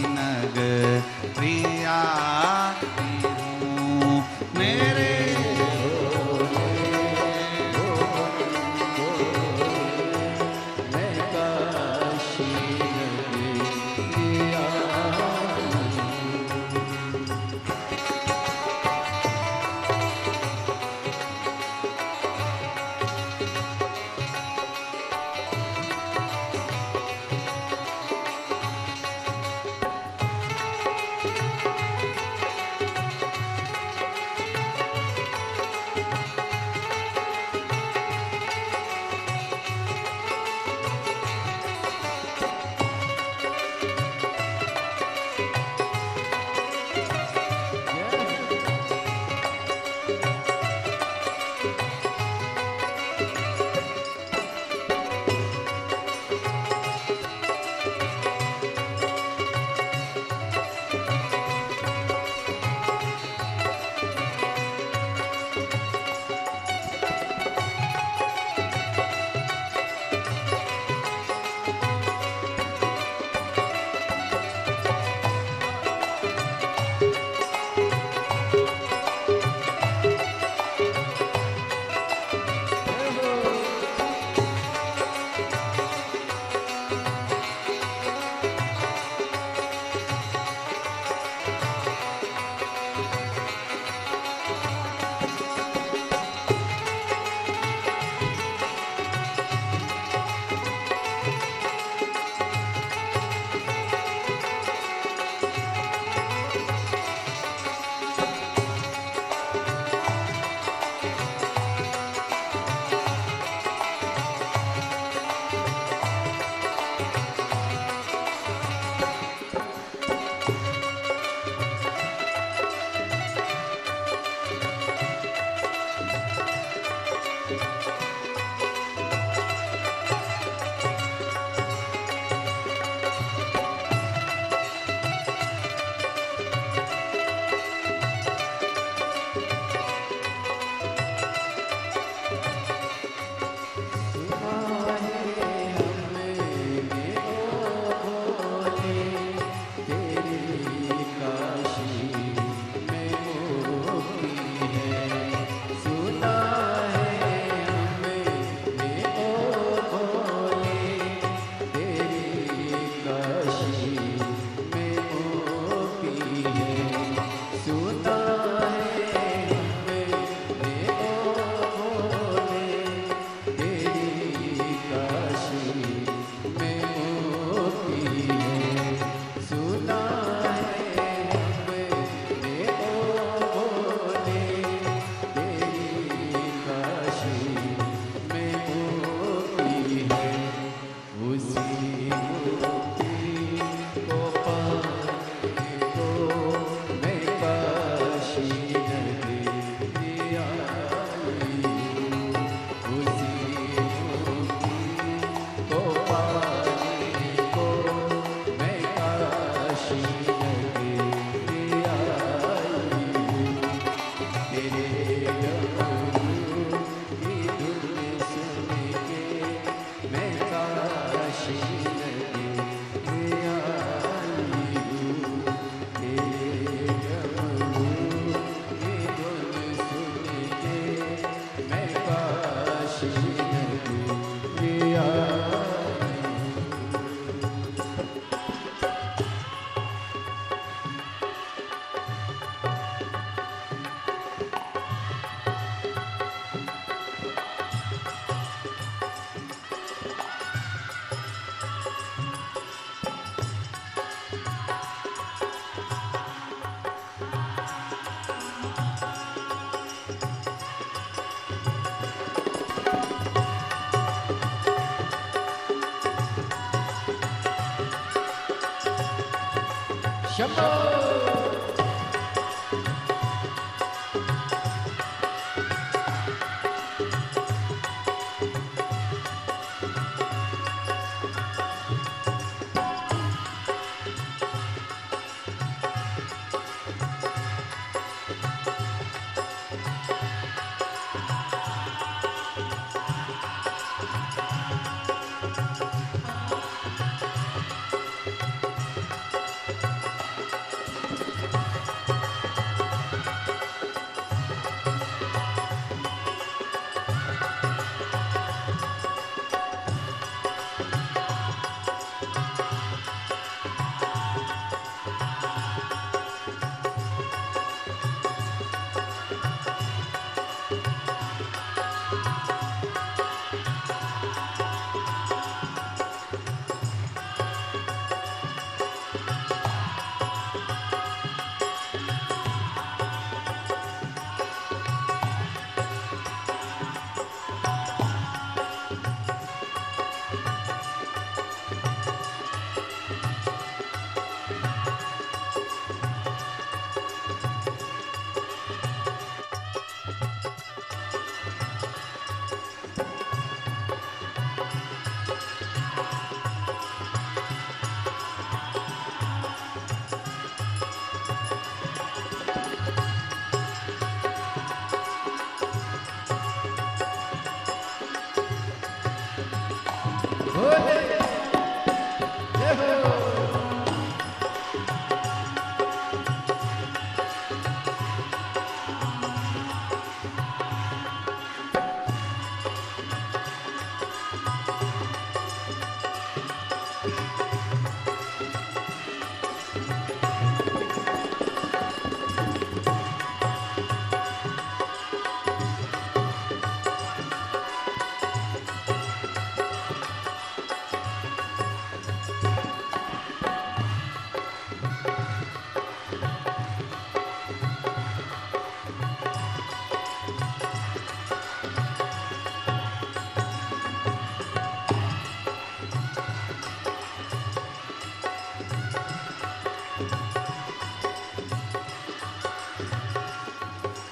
नगरी आई हूँ।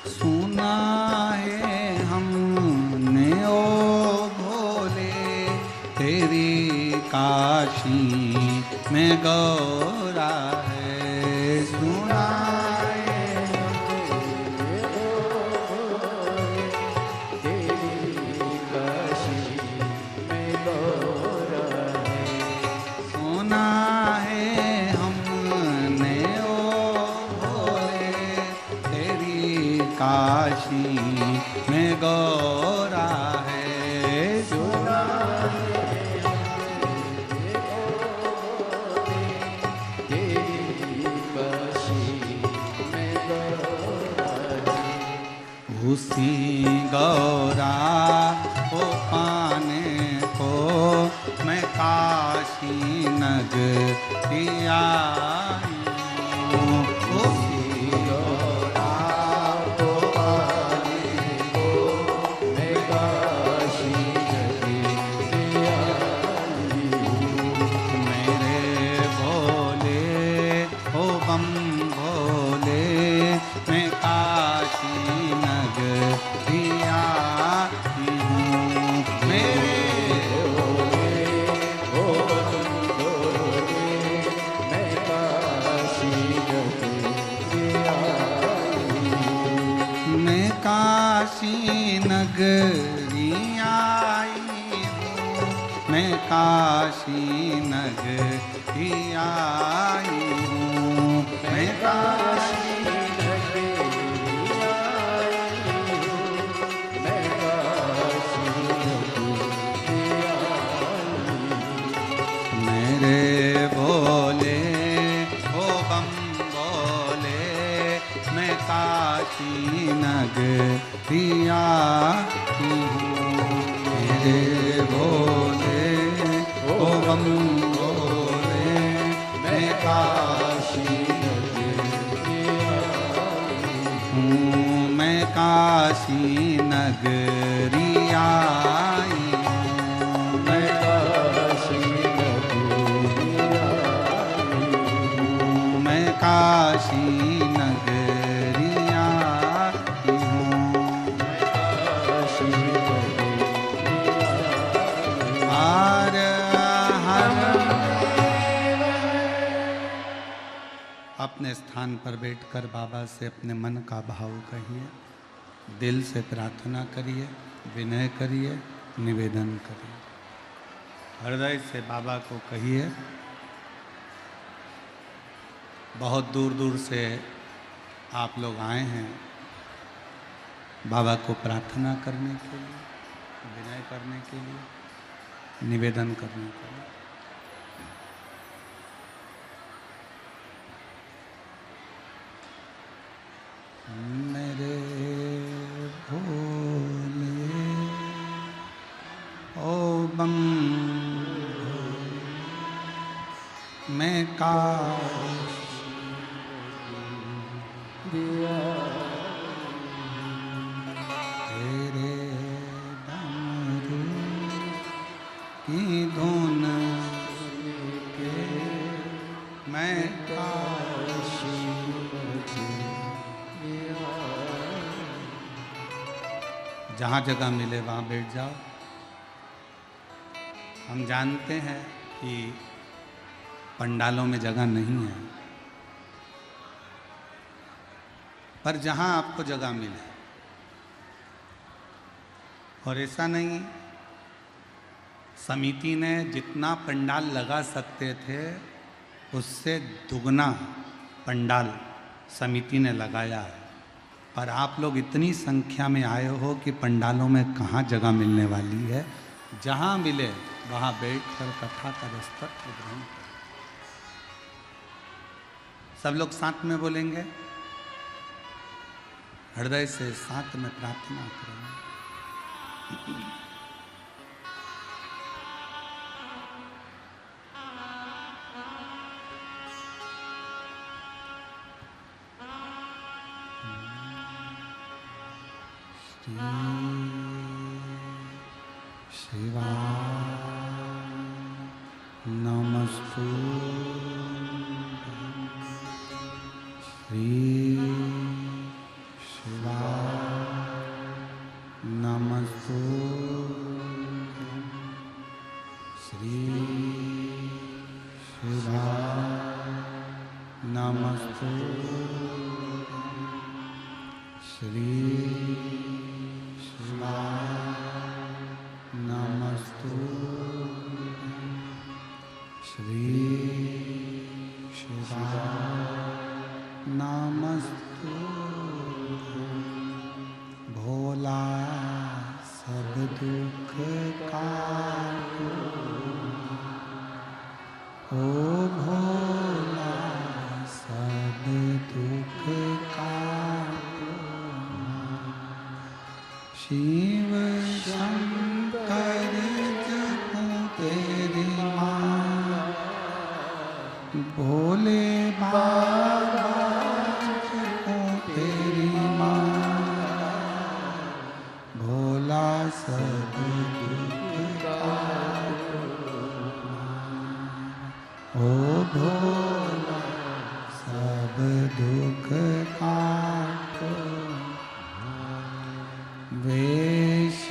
सुना है हमने ओ भोले तेरी काशी में गौरा है। सुना है हमने ओ भोले तेरी काशी में गौरा है। सुना है हमने ओ भोले तेरी काशी में गौरा है। सुना उसी गौरा को पाने को मैं काशी नगरी आई हूँ। उसी गौरा को पाने को मैं काशी नगरी आई हूँ। मेरे भोले ओ बम भोले मैं काशी नगरी आई हूँ। मेरे भोले ओ बम भोले मैं काशी नगरी आई हूँ। मैं काशी नगरी आई हूँ। मैं काशी नगरी आई हूँ। मैं काशी मेरे भोले ओ बम भोले मैं काशी नगरी आई हूँ। मेरे भोले ओ बम भोले मैं काशी नगरी आई हूँ। मैं काशी नगरी आई हूँ। मैं काशी अपने स्थान पर बैठकर बाबा से अपने मन का भाव कहिए, दिल से प्रार्थना करिए, विनय करिए, निवेदन करिए। हृदय से बाबा को कहिए। बहुत दूर दूर से आप लोग आए हैं बाबा को प्रार्थना करने के लिए, विनय करने के लिए, निवेदन करने के लिए। मेरे भोले ओ बंधु, मैं तेरे डमरू की धुन के मैं जहाँ जगह मिले वहाँ बैठ जाओ। हम जानते हैं कि पंडालों में जगह नहीं है, पर जहाँ आपको जगह मिले, और ऐसा नहीं, समिति ने जितना पंडाल लगा सकते थे उससे दुगना पंडाल समिति ने लगाया है, पर आप लोग इतनी संख्या में आए हो कि पंडालों में कहाँ जगह मिलने वाली है। जहाँ मिले वहाँ बैठकर कथा का रस्तत्व ग्रहण करें। सब लोग साथ में बोलेंगे, हृदय से साथ में प्रार्थना करें। शिवा नमस्तु श्री शिवा नमस्तु श्री शिवा नमस्तु श्री शिवा नमस्तु श्री शिवा नमस्तु। भोला सब दुख काटो, ओ भोला सब दुख काटो। शिव शंकर जपो तेरी माँ, भोले बाबा जपो तेरी माँ। भोला सब दुख काटो, ओ भोला सब दुख काटो। वेश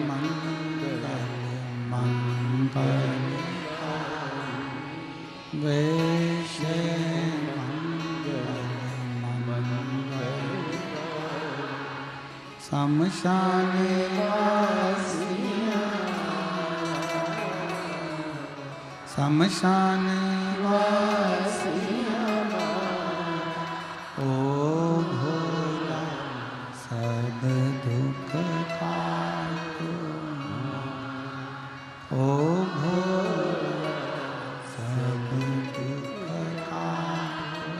मंगल मंगल, वेश मंगल मंगल। शमशान वासिया, शमशान वासिया, ओ भोला सब दुख काटो, ओ भोला सब दुख काटो।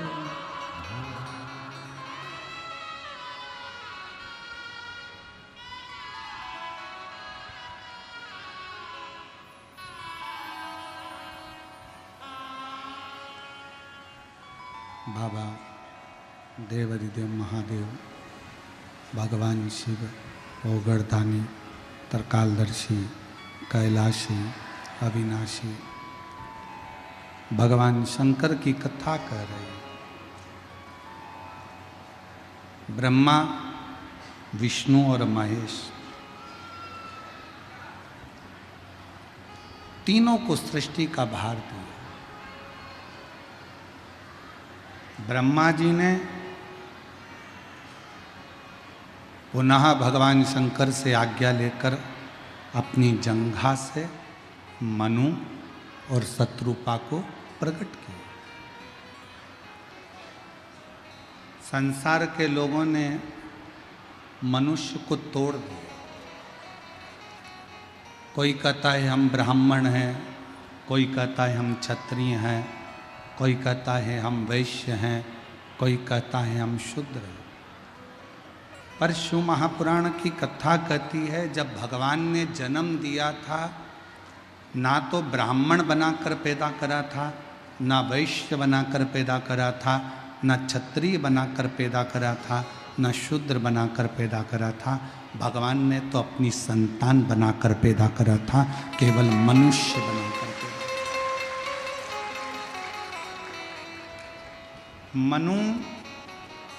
बाबा देवाधिदेव महादेव, भगवान शिव, ओगरदानी, तरकालदर्शी, कैलाशी, अविनाशी, भगवान शंकर की कथा कर रहे हैं। ब्रह्मा, विष्णु और महेश तीनों को सृष्टि का भार दिया। ब्रह्मा जी ने पुनः भगवान शंकर से आज्ञा लेकर अपनी जंघा से मनु और शत्रुपा को प्रकट किया। संसार के लोगों ने मनुष्य को तोड़ दिया। कोई कहता है हम ब्राह्मण हैं, कोई कहता है हम क्षत्रिय हैं, कोई कहता है हम वैश्य हैं, कोई कहता है हम शूद्र हैं। पर शिव महापुराण की कथा कहती है जब भगवान ने जन्म दिया था ना तो ब्राह्मण बनाकर पैदा करा था, ना वैश्य बनाकर पैदा करा था, ना क्षत्रिय बनाकर पैदा करा था, ना शूद्र बनाकर पैदा करा था। भगवान ने तो अपनी संतान बनाकर पैदा करा था, केवल मनुष्य बनाकर पैदा। मनु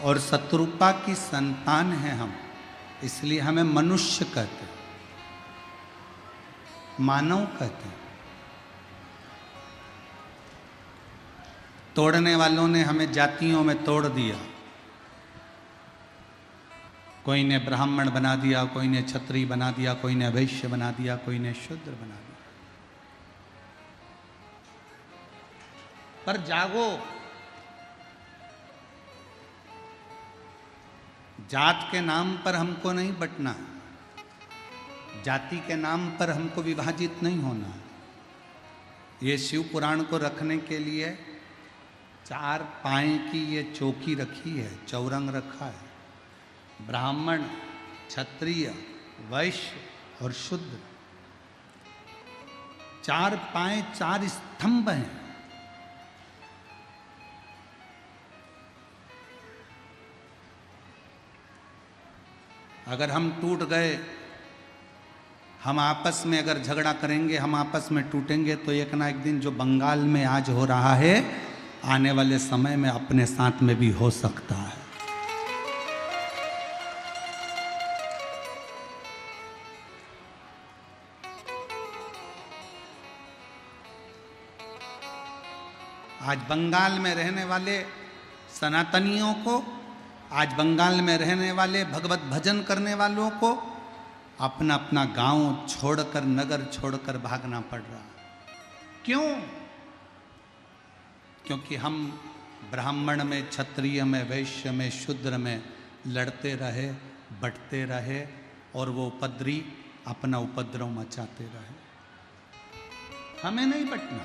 और शत्रुपा की संतान है हम, इसलिए हमें मनुष्य कहते हैं, मानव कहते हैं। तोड़ने वालों ने हमें जातियों में तोड़ दिया। कोई ने ब्राह्मण बना दिया, कोई ने क्षत्रिय बना दिया, कोई ने वैश्य बना दिया, कोई ने शूद्र बना दिया। पर जागो, जात के नाम पर हमको नहीं बंटना, जाति के नाम पर हमको विभाजित नहीं होना। ये शिव पुराण को रखने के लिए 4 पाए की ये चौकी रखी है, चौरंग रखा है। ब्राह्मण, क्षत्रिय, वैश्य और शूद्र, 4 पाए, 4 स्तंभ हैं। अगर हम टूट गए, हम आपस में अगर झगड़ा करेंगे, हम आपस में टूटेंगे, तो एक ना एक दिन जो बंगाल में आज हो रहा है, आने वाले समय में अपने साथ में भी हो सकता है। आज बंगाल में रहने वाले सनातनियों को, आज बंगाल में रहने वाले भगवत भजन करने वालों को अपना अपना गांव छोड़कर, नगर छोड़कर भागना पड़ रहा। क्यों? क्योंकि हम ब्राह्मण में, क्षत्रिय में, वैश्य में, शूद्र में लड़ते रहे, बंटते रहे और वो उपद्री अपना उपद्रव मचाते रहे। हमें नहीं बंटना।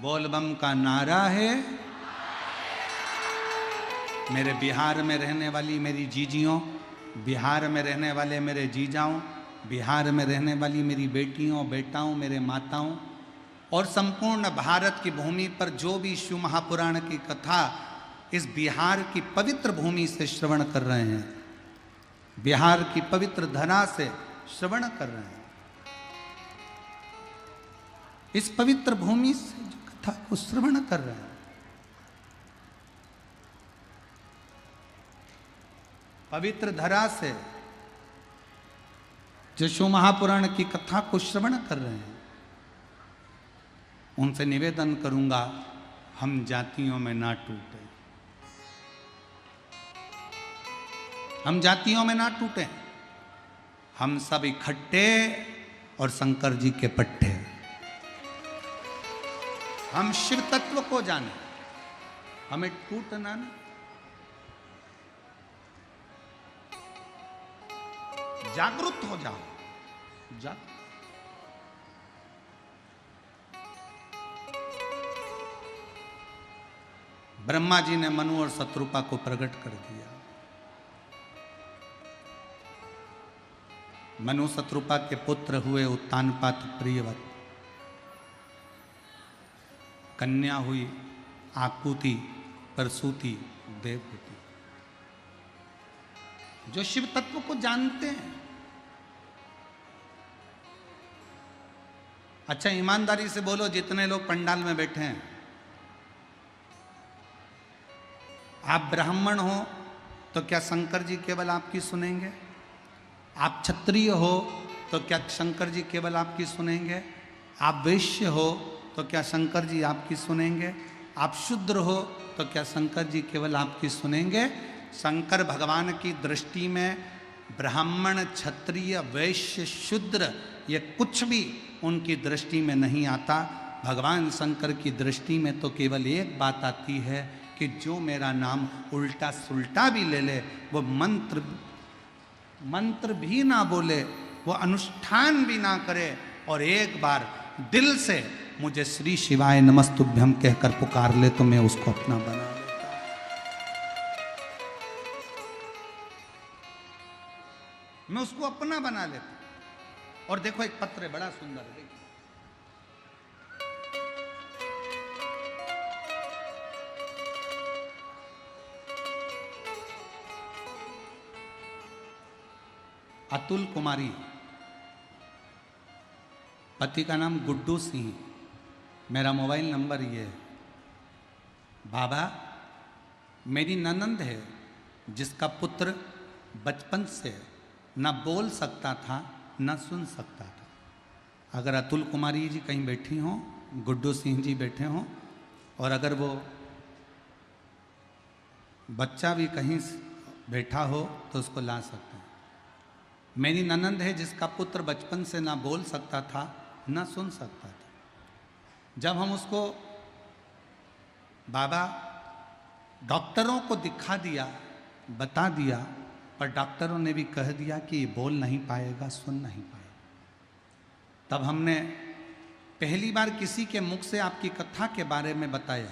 बोलबम का नारा है। मेरे बिहार में रहने वाली मेरी जीजियों, बिहार में रहने वाले मेरे जीजाओं, बिहार में रहने वाली मेरी बेटियों, बेटाओं, मेरे माताओं और संपूर्ण भारत की भूमि पर जो भी शिव महापुराण की कथा इस बिहार की पवित्र भूमि से श्रवण कर रहे हैं, बिहार की पवित्र धरा से श्रवण कर रहे हैं, इस पवित्र भूमि से जो कथा को श्रवण कर रहे हैं, पवित्र धरा से जो शिव महापुराण की कथा को श्रवण कर रहे हैं, उनसे निवेदन करूंगा, हम जातियों में ना टूटे, हम जातियों में ना टूटे, हम सब इकट्ठे और शंकर जी के पट्टे, हम शिव तत्व को जाने, हमें टूटना नहीं। जागरूक हो जाओ, ब्रह्मा जी ने मनु और शत्रुपा को प्रकट कर दिया। मनु शत्रुपा के पुत्र हुए उत्तानपाद प्रियवत, कन्या हुई आकुति, प्रसूति, देवहूति। जो शिव तत्व को जानते हैं। अच्छा ईमानदारी से बोलो, जितने लोग पंडाल में बैठे हैं, आप ब्राह्मण हो तो क्या शंकर जी केवल आपकी सुनेंगे? आप क्षत्रिय हो तो क्या शंकर जी केवल आपकी सुनेंगे? आप वैश्य हो तो क्या शंकर जी आपकी सुनेंगे? आप शूद्र हो तो क्या शंकर जी केवल आपकी सुनेंगे? शंकर भगवान की दृष्टि में ब्राह्मण, क्षत्रिय, वैश्य, शूद्र ये कुछ भी उनकी दृष्टि में नहीं आता। भगवान शंकर की दृष्टि में तो केवल एक बात आती है कि जो मेरा नाम उल्टा सुल्टा भी ले ले, वो मंत्र भी ना बोले, वो अनुष्ठान भी ना करे, और एक बार दिल से मुझे श्री शिवाय नमस्तुभ्यम कहकर पुकार ले तो मैं उसको अपना बना लेता। मैं उसको अपना बना लेता। और देखो एक पत्र है बड़ा सुंदर, देखिए। अतुल कुमारी, पति का नाम गुड्डू सिंह, मेरा मोबाइल नंबर ये है। बाबा, मेरी ननंद है जिसका पुत्र बचपन से न बोल सकता था न सुन सकता था। अगर अतुल कुमारी जी कहीं बैठी हों, गुड्डू सिंह जी बैठे हों, और अगर वो बच्चा भी कहीं बैठा हो तो उसको ला सकते हैं। मेरी ननंद है जिसका पुत्र बचपन से ना बोल सकता था ना सुन सकता था। जब हम उसको बाबा डॉक्टरों को दिखा दिया, बता दिया, पर डॉक्टरों ने भी कह दिया कि ये बोल नहीं पाएगा, सुन नहीं पाएगा। तब हमने पहली बार किसी के मुख से आपकी कथा के बारे में बताया,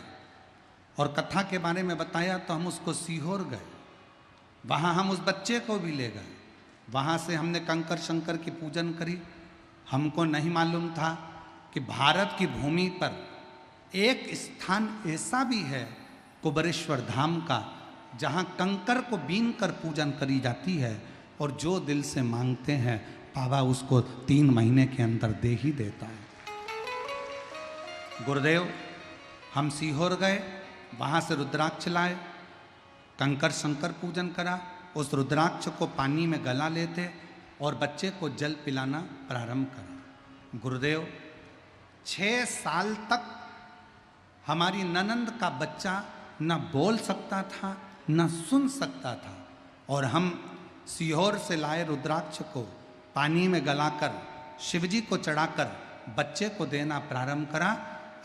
और कथा के बारे में बताया तो हम उसको सीहोर गए। वहाँ हम उस बच्चे को भी ले गए। वहाँ से हमने कंकर शंकर की पूजन करी। हमको नहीं मालूम था कि भारत की भूमि पर एक स्थान ऐसा भी है कुबरेश्वर धाम का, जहाँ कंकर को बीन कर पूजन करी जाती है, और जो दिल से मांगते हैं बाबा उसको 3 महीने के अंदर दे ही देता है। गुरुदेव, हम सीहोर गए, वहाँ से रुद्राक्ष लाए, कंकर शंकर पूजन करा, उस रुद्राक्ष को पानी में गला लेते और बच्चे को जल पिलाना प्रारंभ करा। गुरुदेव, 6 साल तक हमारी ननंद का बच्चा न बोल सकता था न सुन सकता था, और हम सीहोर से लाए रुद्राक्ष को पानी में गलाकर शिवजी को चढ़ाकर बच्चे को देना प्रारंभ करा।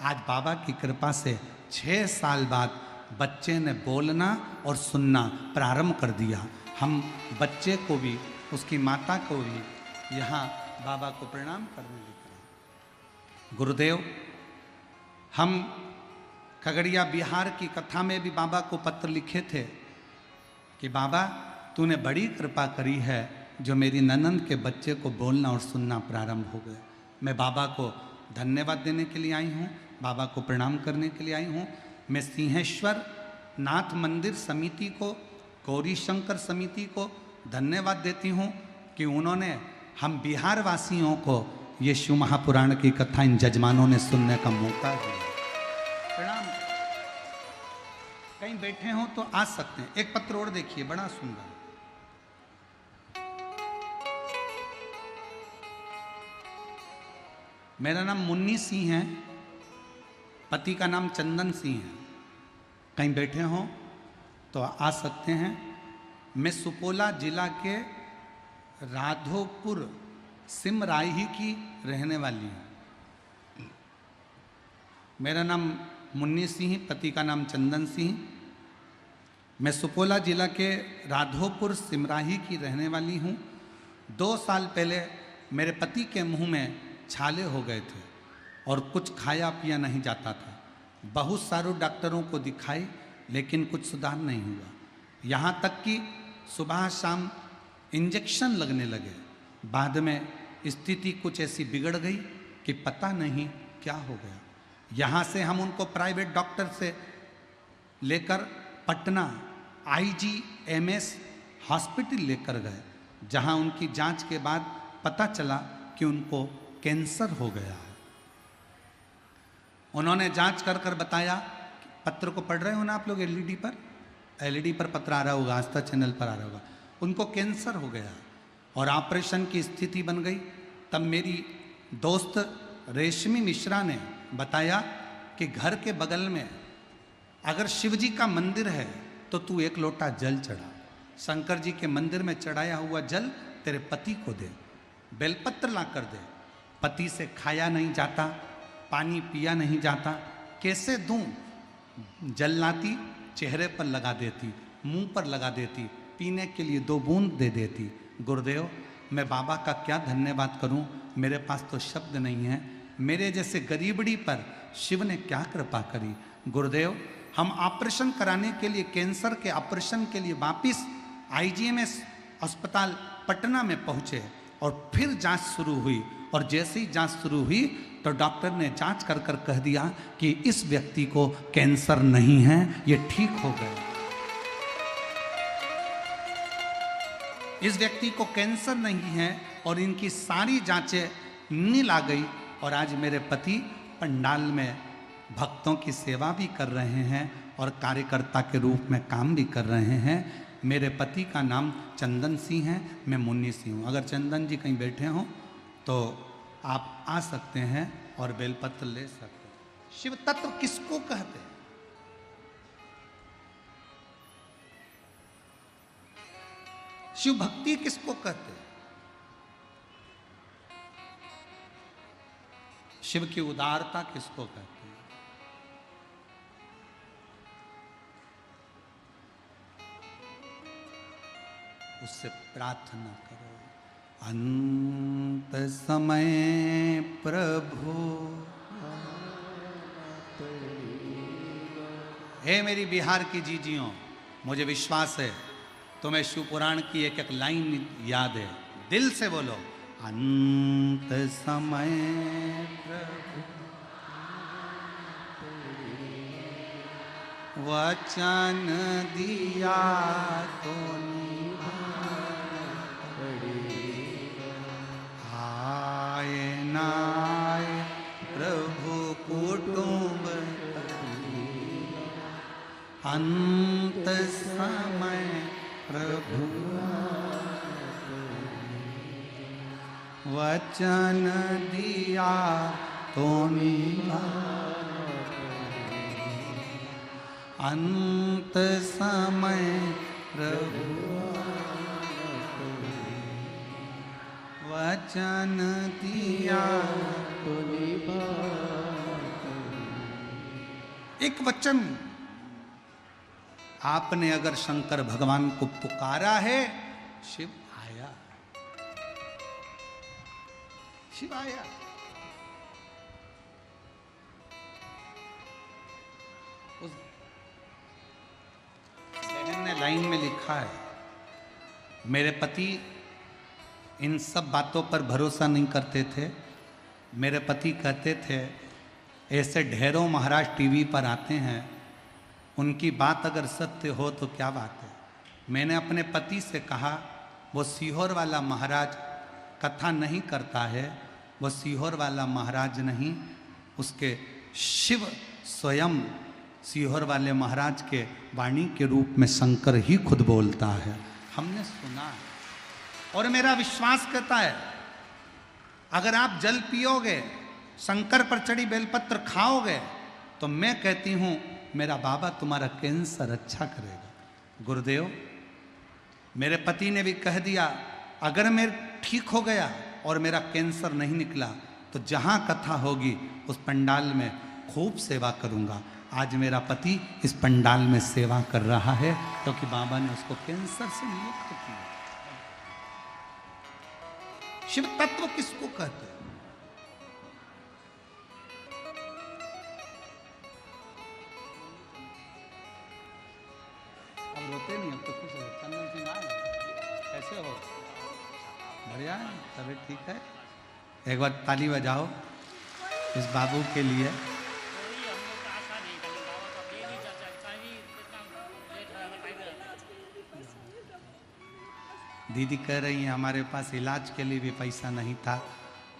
आज बाबा की कृपा से 6 साल बाद बच्चे ने बोलना और सुनना प्रारंभ कर दिया। हम बच्चे को भी, उसकी माता को भी यहाँ बाबा को प्रणाम करने लगे। गुरुदेव, हम खगड़िया बिहार की कथा में भी बाबा को पत्र लिखे थे कि बाबा तूने बड़ी कृपा करी है, जो मेरी ननंद के बच्चे को बोलना और सुनना प्रारंभ हो गया। मैं बाबा को धन्यवाद देने के लिए आई हूँ, बाबा को प्रणाम करने के लिए आई हूँ। मैं सिंहेश्वर नाथ मंदिर समिति को, गौरी शंकर समिति को धन्यवाद देती हूँ कि उन्होंने हम बिहार वासियों को ये शिव महापुराण की कथा इन जजमानों ने सुनने का मौका दिया। प्रणाम। कहीं बैठे हों तो आ सकते हैं। एक पत्र और देखिए, बड़ा सुंदर। मेरा नाम मुन्नी सिंह है, पति का नाम चंदन सिंह है। कहीं बैठे हों तो आ सकते हैं। मैं सुपोला जिला के राधोपुर सिमराही की रहने वाली हूँ। मेरा नाम मुन्नी सिंह, पति का नाम चंदन सिंह। मैं सुपोला जिला के राधोपुर सिमराही की रहने वाली हूँ। 2 साल पहले मेरे पति के मुंह में छाले हो गए थे और कुछ खाया पिया नहीं जाता था। बहुत सारे डॉक्टरों को दिखाई, लेकिन कुछ सुधार नहीं हुआ। यहाँ तक कि सुबह शाम इंजेक्शन लगने लगे। बाद में स्थिति कुछ ऐसी बिगड़ गई कि पता नहीं क्या हो गया। यहाँ से हम उनको प्राइवेट डॉक्टर से लेकर पटना IGMS हॉस्पिटल लेकर गए, जहाँ उनकी जांच के बाद पता चला कि उनको कैंसर हो गया है। उन्होंने जांच कर बताया, पत्र को पढ़ रहे हो ना आप लोग, LED पर पत्र आ रहा होगा, आस्था चैनल पर आ रहा होगा। उनको कैंसर हो गया और ऑपरेशन की स्थिति बन गई। तब मेरी दोस्त रेशमी मिश्रा ने बताया कि घर के बगल में अगर शिव जी का मंदिर है तो तू एक लोटा जल चढ़ा, शंकर जी के मंदिर में चढ़ाया हुआ जल तेरे पति को दे, बेलपत्र ला कर दे। पति से खाया नहीं जाता, पानी पिया नहीं जाता, कैसे दूं? जल लाती, चेहरे पर लगा देती, मुंह पर लगा देती, पीने के लिए 2 बूंद दे देती। गुरुदेव, मैं बाबा का क्या धन्यवाद करूं, मेरे पास तो शब्द नहीं है। मेरे जैसे गरीबड़ी पर शिव ने क्या कृपा करी। गुरुदेव, हम ऑपरेशन कराने के लिए, कैंसर के ऑपरेशन के लिए वापिस IGMS अस्पताल पटना में पहुंचे और फिर जांच शुरू हुई। और जैसे ही जांच शुरू हुई तो डॉक्टर ने जांच कर कर कह दिया कि इस व्यक्ति को कैंसर नहीं है, ये ठीक हो गए। इस व्यक्ति को कैंसर नहीं है और इनकी सारी जांचें नील आ गई। और आज मेरे पति पंडाल में भक्तों की सेवा भी कर रहे हैं और कार्यकर्ता के रूप में काम भी कर रहे हैं। मेरे पति का नाम चंदन सिंह है, मैं मुन्नी सिंह हूँ। अगर चंदन जी कहीं बैठे हों तो आप आ सकते हैं और बेलपत्र ले सकते हैं। शिव तत्व किसको कहते हैं? शिव भक्ति किसको कहते हैं? शिव की उदारता किसको कहते हैं? उससे प्रार्थना करो। अंत समय प्रभु, हे मेरी बिहार की जीजियों, मुझे विश्वास है तुम्हें शिव पुराण की एक एक लाइन याद है। दिल से बोलो, अंत समय प्रभु वचन दिया तो आए नाय प्रभु कुटुंब, अंत समय प्रभु वचन दिया तो अंत समय प्रभु वचन दिया तो एक वचन आपने अगर शंकर भगवान को पुकारा है, शिव आया, शिव आया। उस बहन ने लाइन में लिखा है, मेरे पति इन सब बातों पर भरोसा नहीं करते थे। मेरे पति कहते थे ऐसे ढेरों महाराज टीवी पर आते हैं, उनकी बात अगर सत्य हो तो क्या बात है। मैंने अपने पति से कहा, वो सीहोर वाला महाराज कथा नहीं करता है, वो सीहोर वाला महाराज नहीं, उसके शिव स्वयं सीहोर वाले महाराज के वाणी के रूप में शंकर ही खुद बोलता है। हमने सुना है और मेरा विश्वास कहता है, अगर आप जल पियोगे, शंकर पर चढ़ी बेलपत्र खाओगे, तो मैं कहती हूं मेरा बाबा तुम्हारा कैंसर अच्छा करेगा। गुरुदेव, मेरे पति ने भी कह दिया, अगर मैं ठीक हो गया और मेरा कैंसर नहीं निकला तो जहां कथा होगी उस पंडाल में खूब सेवा करूंगा। आज मेरा पति इस पंडाल में सेवा कर रहा है क्योंकि बाबा ने उसको कैंसर से मुक्त किया। शिव तत्व किसको कहते हैं? अब रोते नहीं, अब तो खुश हो। चंदन सिंह आए, कैसे हो? बढ़िया है, तबीयत ठीक है? एक बार ताली बजाओ इस बाबू के लिए। दीदी कह रही हैं हमारे पास इलाज के लिए भी पैसा नहीं था,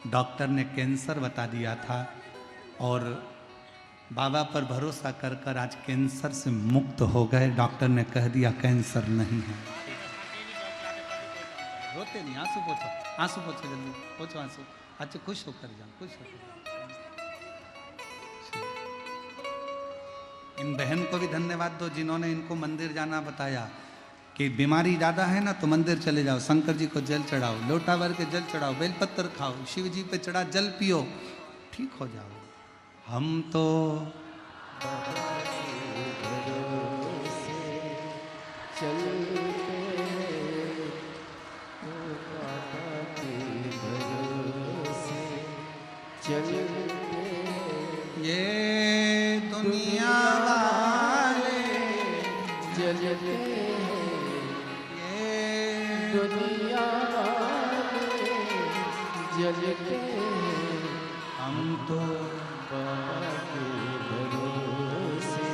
डॉक्टर ने कैंसर बता दिया था और बाबा पर भरोसा कर कर आज कैंसर से मुक्त हो गए। डॉक्टर ने कह दिया कैंसर नहीं है। रोते नहीं, आंसू पोछो, आंसू पोछो, जल्दी पोछो आंसू। अच्छा खुश होकर जाओ, खुश होकर। इन बहन को भी धन्यवाद दो जिन्होंने इनको मंदिर जाना बताया कि बीमारी ज़्यादा है ना तो मंदिर चले जाओ, शंकर जी को जल चढ़ाओ, लोटा भर के जल चढ़ाओ, बेलपत्र खाओ, शिव जी पे चढ़ा जल पियो, ठीक हो जाओ। हम तो ये दुनिया वाले चलते ये दुनिया वाले चलते हम तो बाबा के भरोसे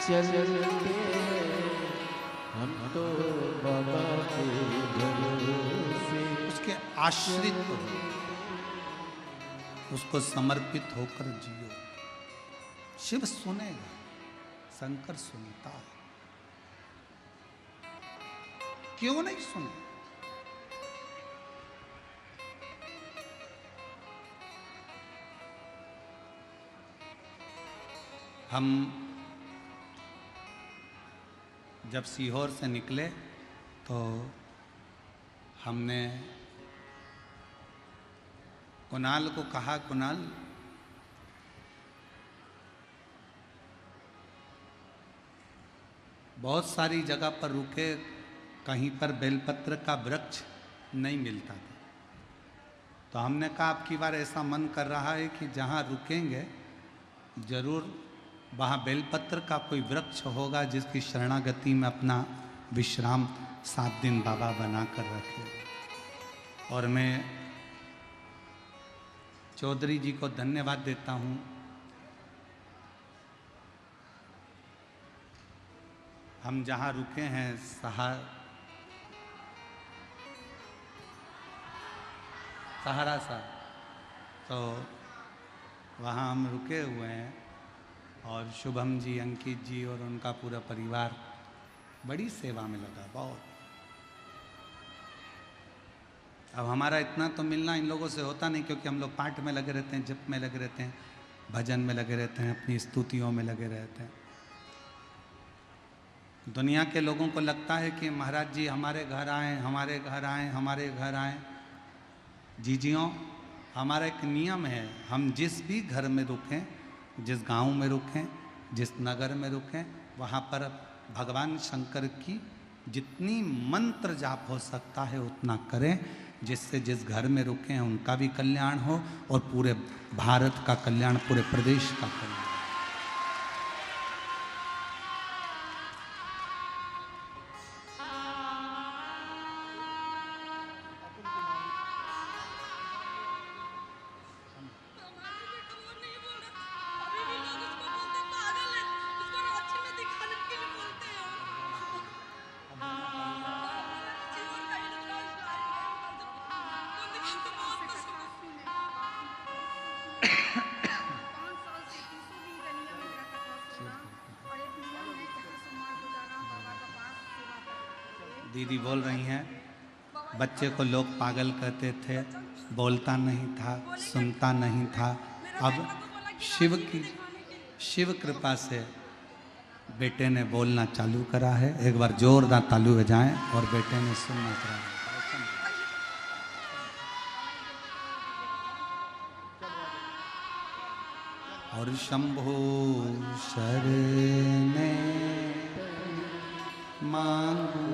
चलते हम तो बाबा के भरोसे उसके आश्रित हो, उसको समर्पित होकर जियो। शिव सुनेगा, शंकर सुनता है, क्यों नहीं सुने? हम जब सीहोर से निकले तो हमने कुणाल को कहा, कुणाल बहुत सारी जगह पर रुके, कहीं पर बेलपत्र का वृक्ष नहीं मिलता था, तो हमने कहा अब की बार ऐसा मन कर रहा है कि जहाँ रुकेंगे जरूर वहाँ बेलपत्र का कोई वृक्ष होगा जिसकी शरणागति में अपना विश्राम 7 दिन बाबा बना कर रखे। और मैं चौधरी जी को धन्यवाद देता हूँ, हम जहाँ रुके हैं सहारा सा, तो वहाँ हम रुके हुए हैं और शुभम जी, अंकित जी और उनका पूरा परिवार बड़ी सेवा में लगा बहुत। अब हमारा इतना तो मिलना इन लोगों से होता नहीं क्योंकि हम लोग पाठ में लगे रहते हैं, जप में लगे रहते हैं, भजन में लगे रहते हैं, अपनी स्तुतियों में लगे रहते हैं। दुनिया के लोगों को लगता है कि महाराज जी हमारे घर आए, हमारे घर आए, हमारे घर आए। जीजियों, हमारा एक नियम है, हम जिस भी घर में रुकें, जिस गांव में रुकें, जिस नगर में रुकें, वहाँ पर भगवान शंकर की जितनी मंत्र जाप हो सकता है उतना करें, जिससे जिस घर में रुके हैं उनका भी कल्याण हो और पूरे भारत का कल्याण, पूरे प्रदेश का कल्याण। दीदी बोल रही हैं, बच्चे को लोग पागल कहते थे, बोलता नहीं था, सुनता नहीं था। अब शिव कृपा से बेटे ने बोलना चालू करा है। एक बार जोरदार ताली बजाएं और बेटे ने सुनना करा है। और शंभो शरणे मांगू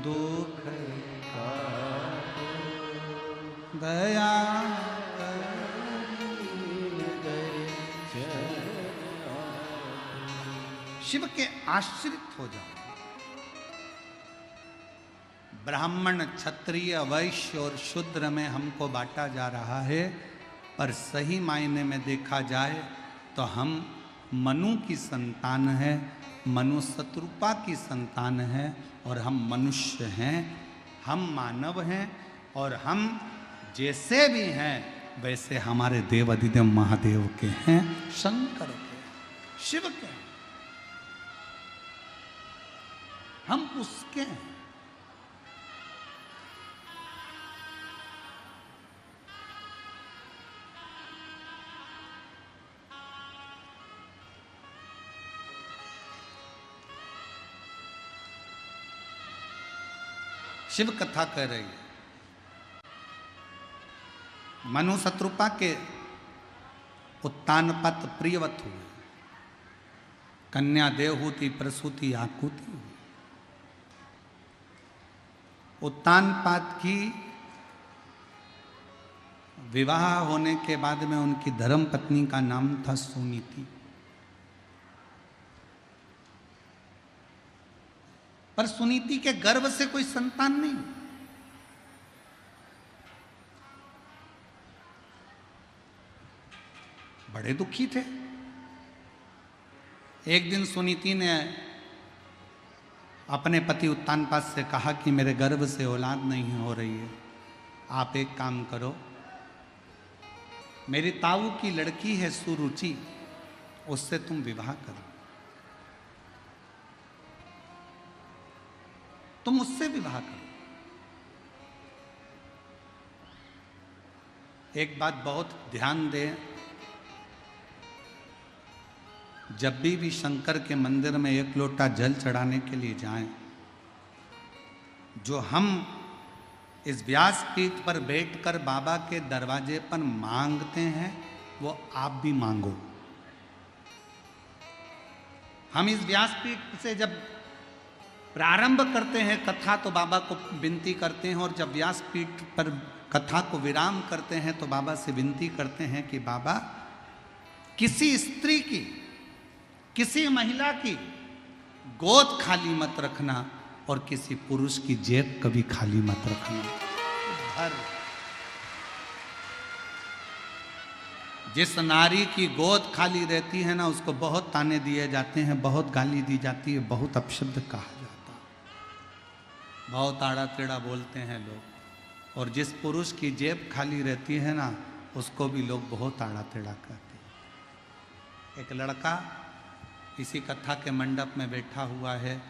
दुख दया शिव के आश्रित हो जाओ। ब्राह्मण, क्षत्रिय, वैश्य और शूद्र में हमको बांटा जा रहा है, पर सही मायने में देखा जाए तो हम मनु की संतान है, मनु शत्रुपा की संतान है और हम मनुष्य हैं, हम मानव हैं और हम जैसे भी हैं वैसे हमारे देव अधिदेव महादेव के हैं, शंकर के, शिव के, हम उसके हैं। शिव कथा कह रही है। मनु शत्रुपा के उत्तानपत प्रियवत हुए, कन्या देवहूति प्रसूति आकुति हुई। उत्तानपाद की विवाह होने के बाद में उनकी धर्म पत्नी का नाम था सुनीति। पर सुनीति के गर्भ से कोई संतान नहीं। बड़े दुखी थे। एक दिन सुनीति ने अपने पति उत्तानपाद से कहा कि मेरे गर्भ से औलाद नहीं हो रही है, आप एक काम करो, मेरी ताऊ की लड़की है सुरुचि, उससे तुम विवाह करो, तुम उससे विवाह करो। एक बात बहुत ध्यान दें, जब भी शंकर के मंदिर में एक लोटा जल चढ़ाने के लिए जाएं, जो हम इस व्यासपीठ पर बैठकर बाबा के दरवाजे पर मांगते हैं, वो आप भी मांगो। हम इस व्यासपीठ से जब प्रारंभ करते हैं कथा तो बाबा को विनती करते हैं, और जब व्यासपीठ पर कथा को विराम करते हैं तो बाबा से विनती करते हैं कि बाबा, किसी स्त्री की, किसी महिला की गोद खाली मत रखना, और किसी पुरुष की जेब कभी खाली मत रखना। जिस नारी की गोद खाली रहती है ना, उसको बहुत ताने दिए जाते हैं, बहुत गाली दी जाती है, बहुत अपशब्द कहा जाता है, बहुत आड़ा टेढ़ा बोलते हैं लोग। और जिस पुरुष की जेब खाली रहती है ना, उसको भी लोग बहुत आड़ा टेढ़ा कहते हैं। एक लड़का इसी कथा के मंडप में बैठा हुआ है,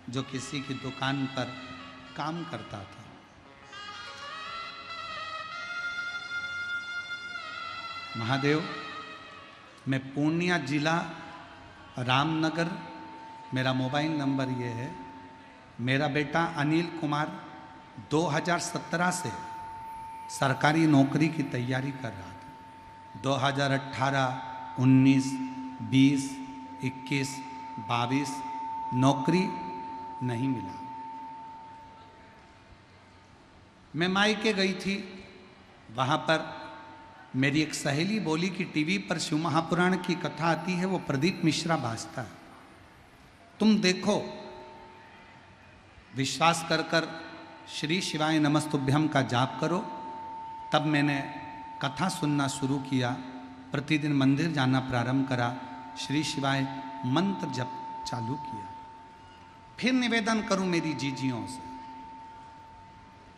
जो किसी की दुकान पर काम करता था। महादेव, मैं पूर्णिया जिला रामनगर, मेरा मोबाइल नंबर ये है। मेरा बेटा अनिल कुमार 2017 से सरकारी नौकरी की तैयारी कर रहा था। 2018, 19, 20, 21, 22 नौकरी नहीं मिला। मैं मायके गई थी, वहाँ पर मेरी एक सहेली बोली कि टीवी पर शिव महापुराण की कथा आती है, वो प्रदीप मिश्रा बाजता है, तुम देखो। विश्वास कर कर श्री शिवाय नमस्तुभ्यम का जाप करो। तब मैंने कथा सुनना शुरू किया, प्रतिदिन मंदिर जाना प्रारंभ करा, श्री शिवाय मंत्र जप चालू किया। फिर निवेदन करूं मेरी जीजियों से,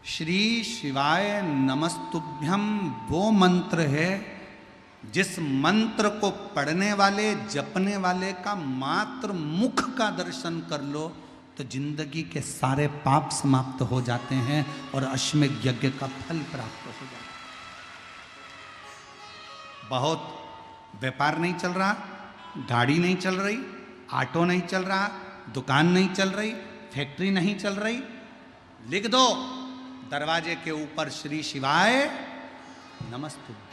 श्री शिवाय नमस्तुभ्यम वो मंत्र है जिस मंत्र को पढ़ने वाले, जपने वाले का मात्र मुख का दर्शन कर लो तो जिंदगी के सारे पाप समाप्त हो जाते हैं और अश्वमेध यज्ञ का फल प्राप्त हो जाता है। बहुत व्यापार नहीं चल रहा, गाड़ी नहीं चल रही, ऑटो नहीं चल रहा, दुकान नहीं चल रही, फैक्ट्री नहीं चल रही, लिख दो दरवाजे के ऊपर श्री शिवाय नमस्तुभ्यम।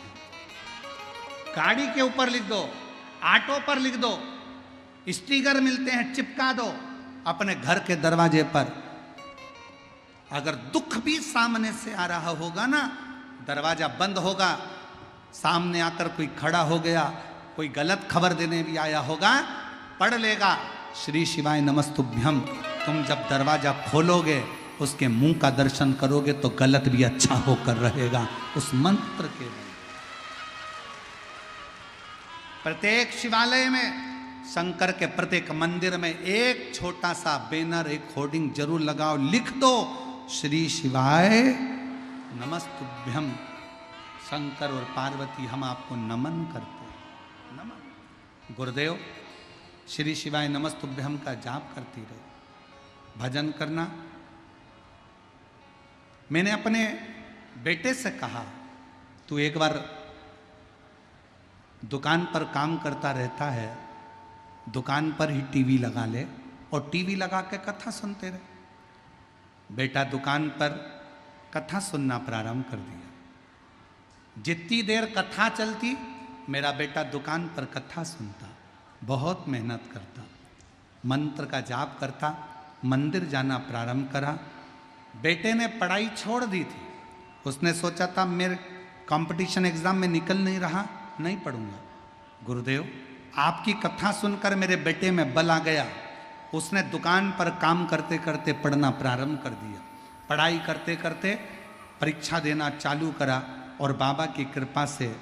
गाड़ी के ऊपर लिख दो, ऑटो पर लिख दो, स्टिकर मिलते हैं चिपका दो अपने घर के दरवाजे पर। अगर दुख भी सामने से आ रहा होगा ना, दरवाजा बंद होगा, सामने आकर कोई खड़ा हो गया, कोई गलत खबर देने भी आया होगा, पढ़ लेगा श्री शिवाय नमस्तुभ्यम। तुम जब दरवाजा खोलोगे, उसके मुंह का दर्शन करोगे तो गलत भी अच्छा होकर रहेगा उस मंत्र के लिए। प्रत्येक शिवालय में, शंकर के प्रत्येक मंदिर में एक छोटा सा बैनर, एक होर्डिंग जरूर लगाओ, लिख दो श्री शिवाय नमस्तुभ्यम। शंकर और पार्वती हम आपको नमन करते हैं, नमन। गुरुदेव, श्री शिवाय नमस्तुभ्यम का जाप करती रहे, भजन करना। मैंने अपने बेटे से कहा, तू एक बार दुकान पर काम करता रहता है, दुकान पर ही टीवी लगा ले और टीवी लगा के कथा सुनते रहे। बेटा दुकान पर कथा सुनना प्रारंभ कर दिया। जितनी देर कथा चलती मेरा बेटा दुकान पर कथा सुनता, बहुत मेहनत करता, मंत्र का जाप करता, मंदिर जाना प्रारंभ करा। बेटे ने पढ़ाई छोड़ दी थी, उसने सोचा था मेरे कंपटीशन एग्जाम में निकल नहीं रहा, नहीं पढ़ूंगा। गुरुदेव आपकी कथा सुनकर मेरे बेटे में बल आ गया, उसने दुकान पर काम करते करते पढ़ना प्रारंभ कर दिया। पढ़ाई करते करते परीक्षा देना चालू करा और बाबा की कृपा से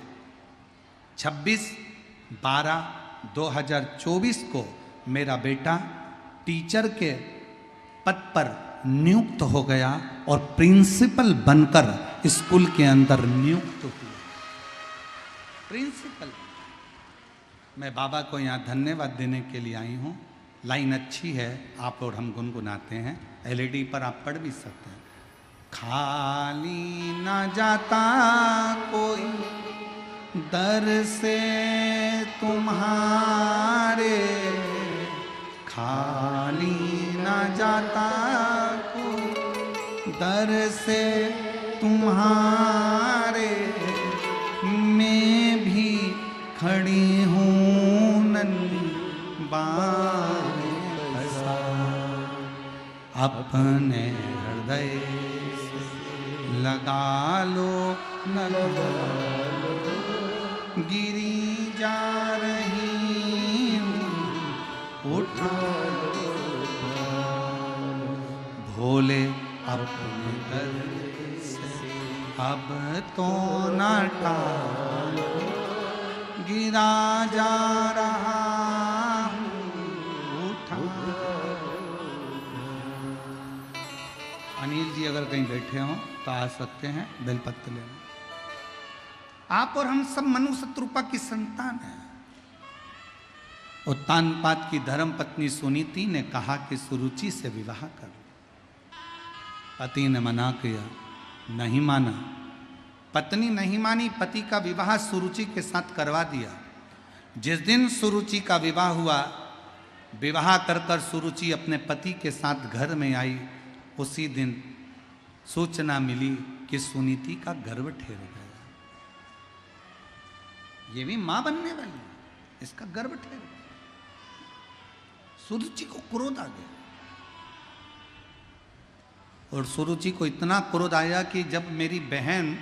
26/12/2024 को मेरा बेटा टीचर के पद पर नियुक्त हो गया और प्रिंसिपल बनकर स्कूल के अंदर नियुक्त हुआ। प्रिंसिपल। मैं बाबा को यहाँ धन्यवाद देने के लिए आई हूँ। लाइन अच्छी है, आप और हम गुनगुनाते हैं, एलईडी पर आप पढ़ भी सकते हैं। खाली न जाता कोई दर से तुम्हारे, खाली न जाता कोई दर से तुम्हारे, मैं भी खड़ी हूँ नन्ही बाहें फंसा, अपने हृदय से लगा लो न लगा लो, गिरी जा रही हूँ उठा लो, भोले अपने घर से अब तो न टालो, गिरा जा रहा हूँ उठा। अनिल जी अगर कहीं बैठे हों तो आ सकते हैं, बेलपत्र लेना। आप और हम सब मनु शत्रुपा की संतान हैं। उत्तानपाद की धर्म पत्नी सुनीति ने कहा कि सुरुचि से विवाह कर। पति ने मना किया, नहीं माना। पत्नी नहीं मानी, पति का विवाह सुरुचि के साथ करवा दिया। जिस दिन सुरुचि का विवाह हुआ, विवाह कर कर सुरुचि अपने पति के साथ घर में आई, उसी दिन सूचना मिली कि सुनीति का गर्भ ठहर गया। ये भी मां बनने वाली है, इसका गर्भ ठहर गया। सुरुचि को क्रोध आ गया और सुरुचि को इतना क्रोध आया कि जब मेरी बहन,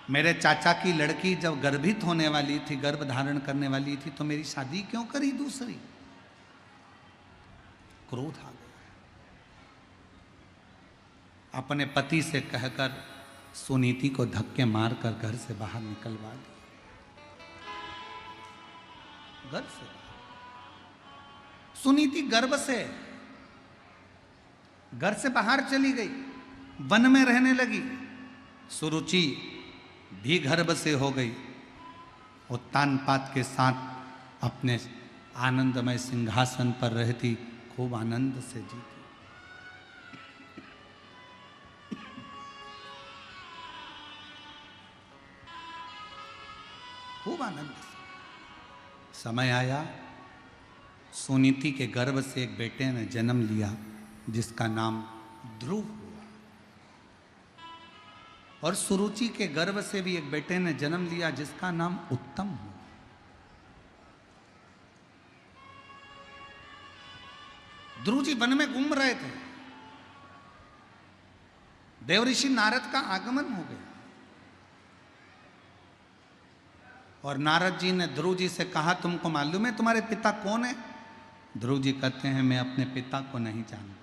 मेरे चाचा की लड़की जब गर्भित होने वाली थी, गर्भ धारण करने वाली थी, तो मेरी शादी क्यों करी दूसरी? क्रोध आ गया। अपने पति से कहकर सुनीति को धक्के मारकर घर से बाहर निकलवा दिया। घर से सुनीति गर्भ से घर से बाहर चली गई, वन में रहने लगी। सुरुचि भी गर्भ से हो गई, उत्तानपाद के साथ अपने आनंदमय सिंहासन पर रहती, खूब आनंद से जीती। खूब आनंद से। समय आया, सुनीति के गर्भ से एक बेटे ने जन्म लिया जिसका नाम ध्रुव हुआ, और सुरुचि के गर्भ से भी एक बेटे ने जन्म लिया जिसका नाम उत्तम हुआ। ध्रुव जी वन में घूम रहे थे, देवऋषि नारद का आगमन हो गया और नारद जी ने ध्रुव जी से कहा, तुमको मालूम है तुम्हारे पिता कौन है? ध्रुव जी कहते हैं, मैं अपने पिता को नहीं जानता।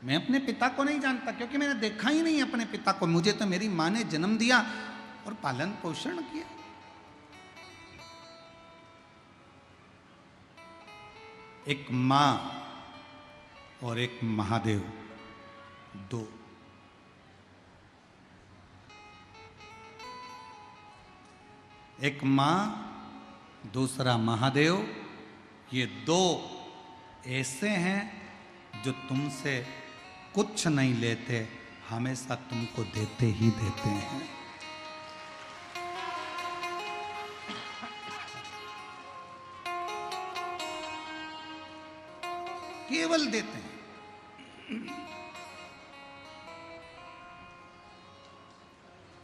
मैं अपने पिता को नहीं जानता क्योंकि मैंने देखा ही नहीं अपने पिता को। मुझे तो मेरी मां ने जन्म दिया और पालन पोषण किया। एक मां और एक महादेव, दो। एक मां, दूसरा महादेव, ये दो ऐसे हैं जो तुमसे कुछ नहीं लेते, हमेशा तुमको देते ही देते हैं। केवल केवल देते हैं।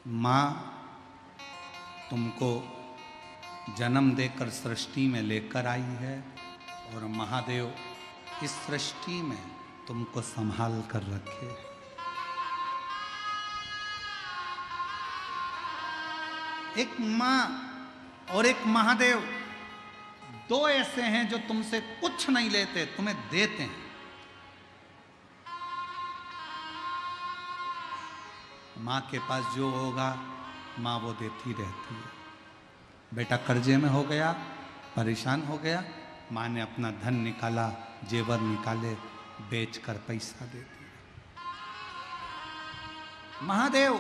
मां तुमको जन्म देकर सृष्टि में लेकर आई है और महादेव इस सृष्टि में तुमको संभाल कर रखे है। एक मां और एक महादेव दो ऐसे हैं जो तुमसे कुछ नहीं लेते, तुम्हें देते हैं। मां के पास जो होगा मां वो देती रहती है। बेटा कर्जे में हो गया, परेशान हो गया, मां ने अपना धन निकाला, जेवर निकाले, बेचकर पैसा दे दिया। महादेव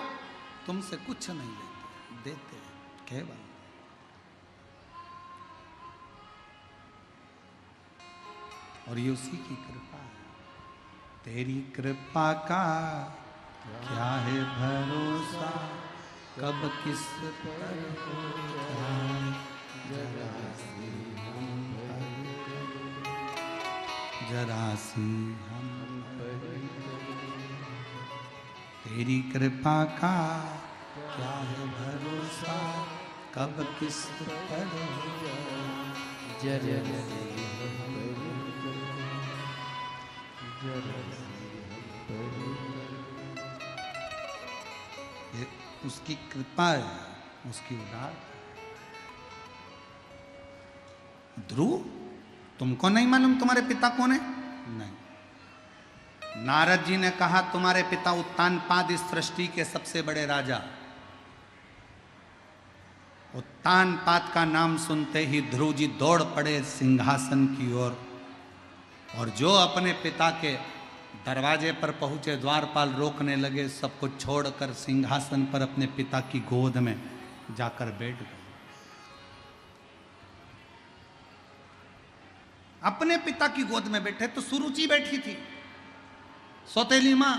तुमसे कुछ नहीं लेते, देते हैं केवल। और ये उसी की कृपा है। तेरी कृपा का क्या है भरोसा, कब किस पर हो जाए, जरा सी हम तेरी कृपा का क्या है भरोसा, कब किस पर हो जाए, जरा ये उसकी कृपा है, उसकी उदार। ध्रुव तुमको नहीं मालूम तुम्हारे पिता कौन है? नहीं। नारद जी ने कहा तुम्हारे पिता उत्तानपाद इस सृष्टि के सबसे बड़े राजा। उत्तानपाद का नाम सुनते ही ध्रुव जी दौड़ पड़े सिंहासन की ओर, और जो अपने पिता के दरवाजे पर पहुंचे द्वारपाल रोकने लगे, सब कुछ छोड़कर सिंहासन पर अपने पिता की गोद में जाकर बैठ गए। अपने पिता की गोद में बैठे तो सुरुचि बैठी थी। सौतेली मां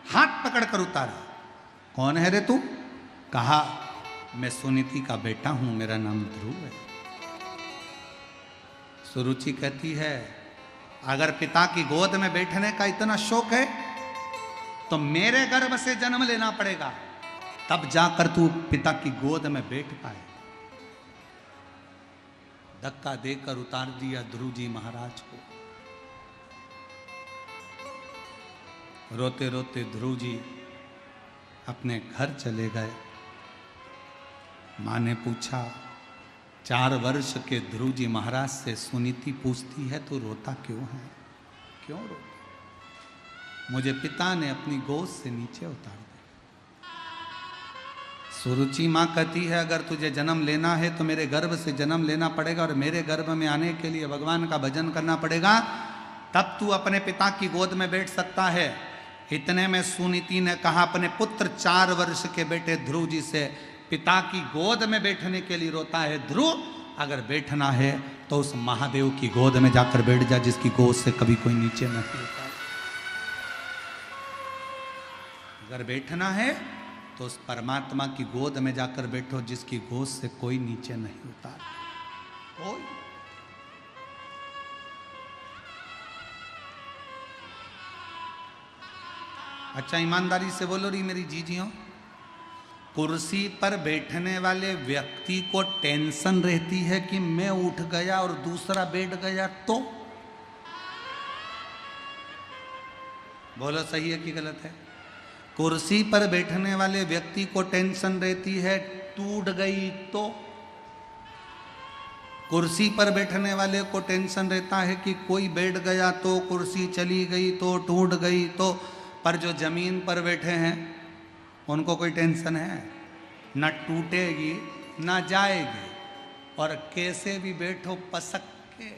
हाथ पकड़कर उतारा, कौन है रे तू? कहा मैं सुनीति का बेटा हूं, मेरा नाम ध्रुव है। सुरुचि कहती है अगर पिता की गोद में बैठने का इतना शौक है तो मेरे गर्भ से जन्म लेना पड़ेगा, तब जाकर तू पिता की गोद में बैठ पाए। धक्का देकर उतार दिया ध्रुव जी महाराज को। रोते रोते ध्रुव जी अपने घर चले गए। मां ने पूछा, 4 वर्ष के ध्रुव जी महाराज से सुनीति पूछती है तो रोता क्यों है? क्यों रोता? मुझे पिता ने अपनी गोद से नीचे उतार दिया। सुरुचि मां कहती है अगर तुझे जन्म लेना है तो मेरे गर्भ से जन्म लेना पड़ेगा, और मेरे गर्भ में आने के लिए भगवान का भजन करना पड़ेगा, तब तू अपने पिता की गोद में बैठ सकता है। इतने में सुनीति ने कहा अपने पुत्र 4 वर्ष के बेटे ध्रुव जी से, पिता की गोद में बैठने के लिए रोता है ध्रुव, अगर बैठना है तो उस महादेव की गोद में जाकर बैठ जा जिसकी गोद से कभी कोई नीचे नहीं होता। अगर बैठना है तो उस परमात्मा की गोद में जाकर बैठो जिसकी गोद से कोई नीचे नहीं होता। कोई अच्छा ईमानदारी से बोलो रही मेरी जीजियों, कुर्सी पर बैठने वाले व्यक्ति को टेंशन रहती है कि मैं उठ गया और दूसरा बैठ गया तो? बोलो सही है कि गलत है? कुर्सी पर बैठने वाले व्यक्ति को टेंशन रहती है टूट गई तो? कुर्सी पर बैठने वाले को टेंशन रहता है कि कोई बैठ गया तो, कुर्सी चली गई तो, टूट गई तो। पर जो जमीन पर बैठे हैं उनको कोई टेंशन है? न टूटेगी न जाएगी, और कैसे भी बैठो पसक के,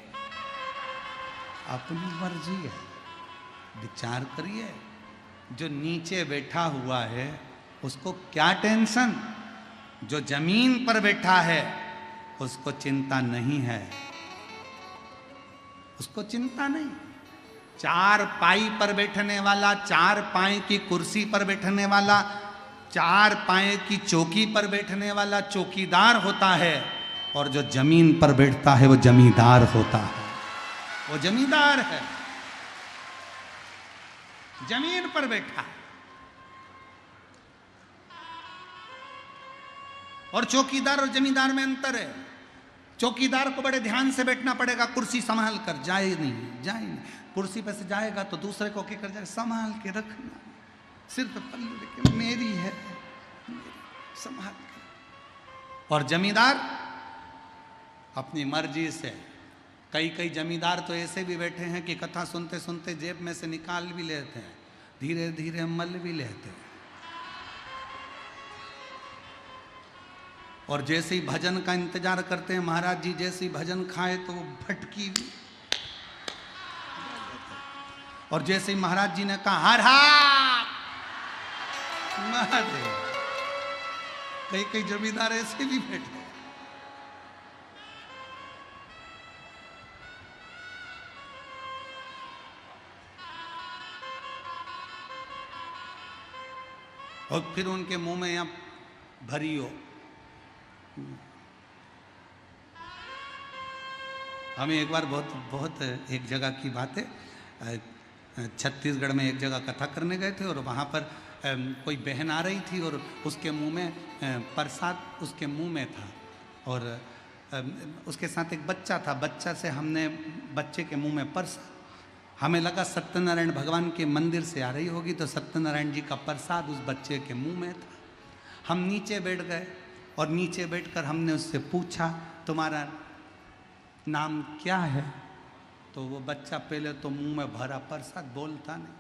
अपनी मर्जी है। विचार करिए, जो नीचे बैठा हुआ है उसको क्या टेंशन, जो जमीन पर बैठा है उसको चिंता नहीं है, उसको चिंता नहीं। 4 पाई पर बैठने वाला, 4 पाए की कुर्सी पर बैठने वाला, 4 पाए की चौकी पर बैठने वाला चौकीदार होता है, और जो जमीन पर बैठता है वो जमींदार होता है, वो जमींदार है। जमीन पर बैठा है। और चौकीदार और जमींदार में अंतर है। चौकीदार को बड़े ध्यान से बैठना पड़ेगा, कुर्सी संभाल कर, जाए नहीं। कुर्सी पे से जाएगा तो दूसरे को क्या कर जाए, संभाल के रखना, सिर पे पल्लू लेके, मेरी है, संभाल कर। और जमींदार अपनी मर्जी से, कई जमींदार तो ऐसे भी बैठे हैं कि कथा सुनते सुनते जेब में से निकाल भी लेते हैं, धीरे धीरे मल भी लेते हैं। और जैसे ही भजन का इंतजार करते हैं, महाराज जी जैसे ही भजन खाए तो वो भटकी भी। और जैसे ही महाराज जी ने कहा हर हर महादेव, कई जमींदार ऐसे भी बैठे। और फिर उनके मुंह में यहां भरी हो। हमें एक बार बहुत एक जगह की बात है, छत्तीसगढ़ में एक जगह कथा करने गए थे और वहाँ पर कोई बहन आ रही थी और उसके मुंह में प्रसाद उसके मुंह में था और उसके साथ एक बच्चा था। बच्चा से हमने बच्चे के मुंह में प्रसाद, हमें लगा सत्यनारायण भगवान के मंदिर से आ रही होगी, तो सत्यनारायण जी का प्रसाद उस बच्चे के मुंह में था। हम नीचे बैठ गए और नीचे बैठकर हमने उससे पूछा तुम्हारा नाम क्या है? तो वो बच्चा पहले तो मुंह में भरा प्रसाद, बोलता नहीं।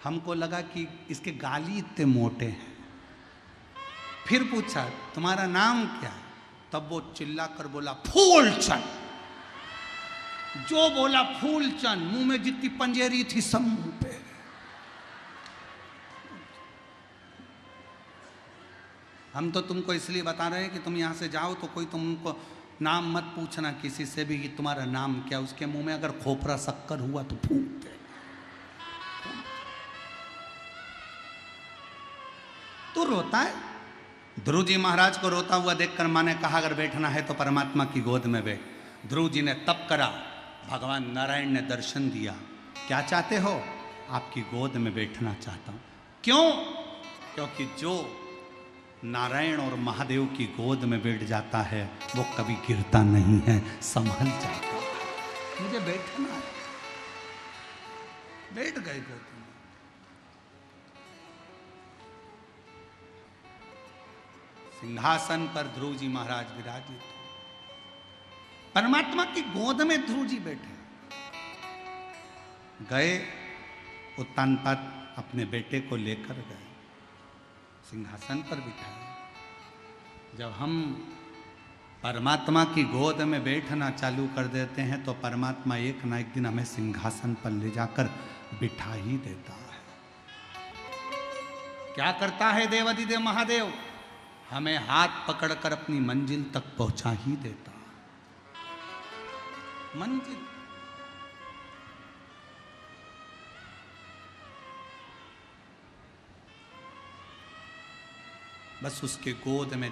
हमको लगा कि इसके गाली इतने मोटे हैं। फिर पूछा तुम्हारा नाम क्या है? तब वो चिल्ला कर बोला फूलचंद। जो बोला फूलचंद, मुंह में जितनी पंजेरी थी सब मुंह पे। हम तो तुमको इसलिए बता रहे हैं कि तुम यहां से जाओ तो कोई तुमको नाम मत पूछना किसी से भी कि तुम्हारा नाम क्या। उसके मुंह में अगर खोपरा शक्कर हुआ तो फूंक दे। तो रोता है। ध्रुव जी महाराज को रोता हुआ देखकर माँ ने कहा अगर बैठना है तो परमात्मा की गोद में बैठ। ध्रुव जी ने तप करा, भगवान नारायण ने दर्शन दिया। क्या चाहते हो? आपकी गोद में बैठना चाहता हूं। क्यों? क्योंकि जो नारायण और महादेव की गोद में बैठ जाता है वो कभी गिरता नहीं है, संभल जाता है। मुझे बैठना है। बैठ गए गोद में। सिंहासन पर ध्रुव जी महाराज विराजित, परमात्मा की गोद में ध्रुव जी बैठे। गए उत्तानपाद अपने बेटे को लेकर गए, सिंहासन पर बिठाए। जब हम परमात्मा की गोद में बैठना चालू कर देते हैं तो परमात्मा एक ना एक दिन हमें सिंहासन पर ले जाकर बिठा ही देता है। क्या करता है देवाधिदेव महादेव? हमें हाथ पकड़कर अपनी मंजिल तक पहुंचा ही देता। मंजिल बस उसके गोद में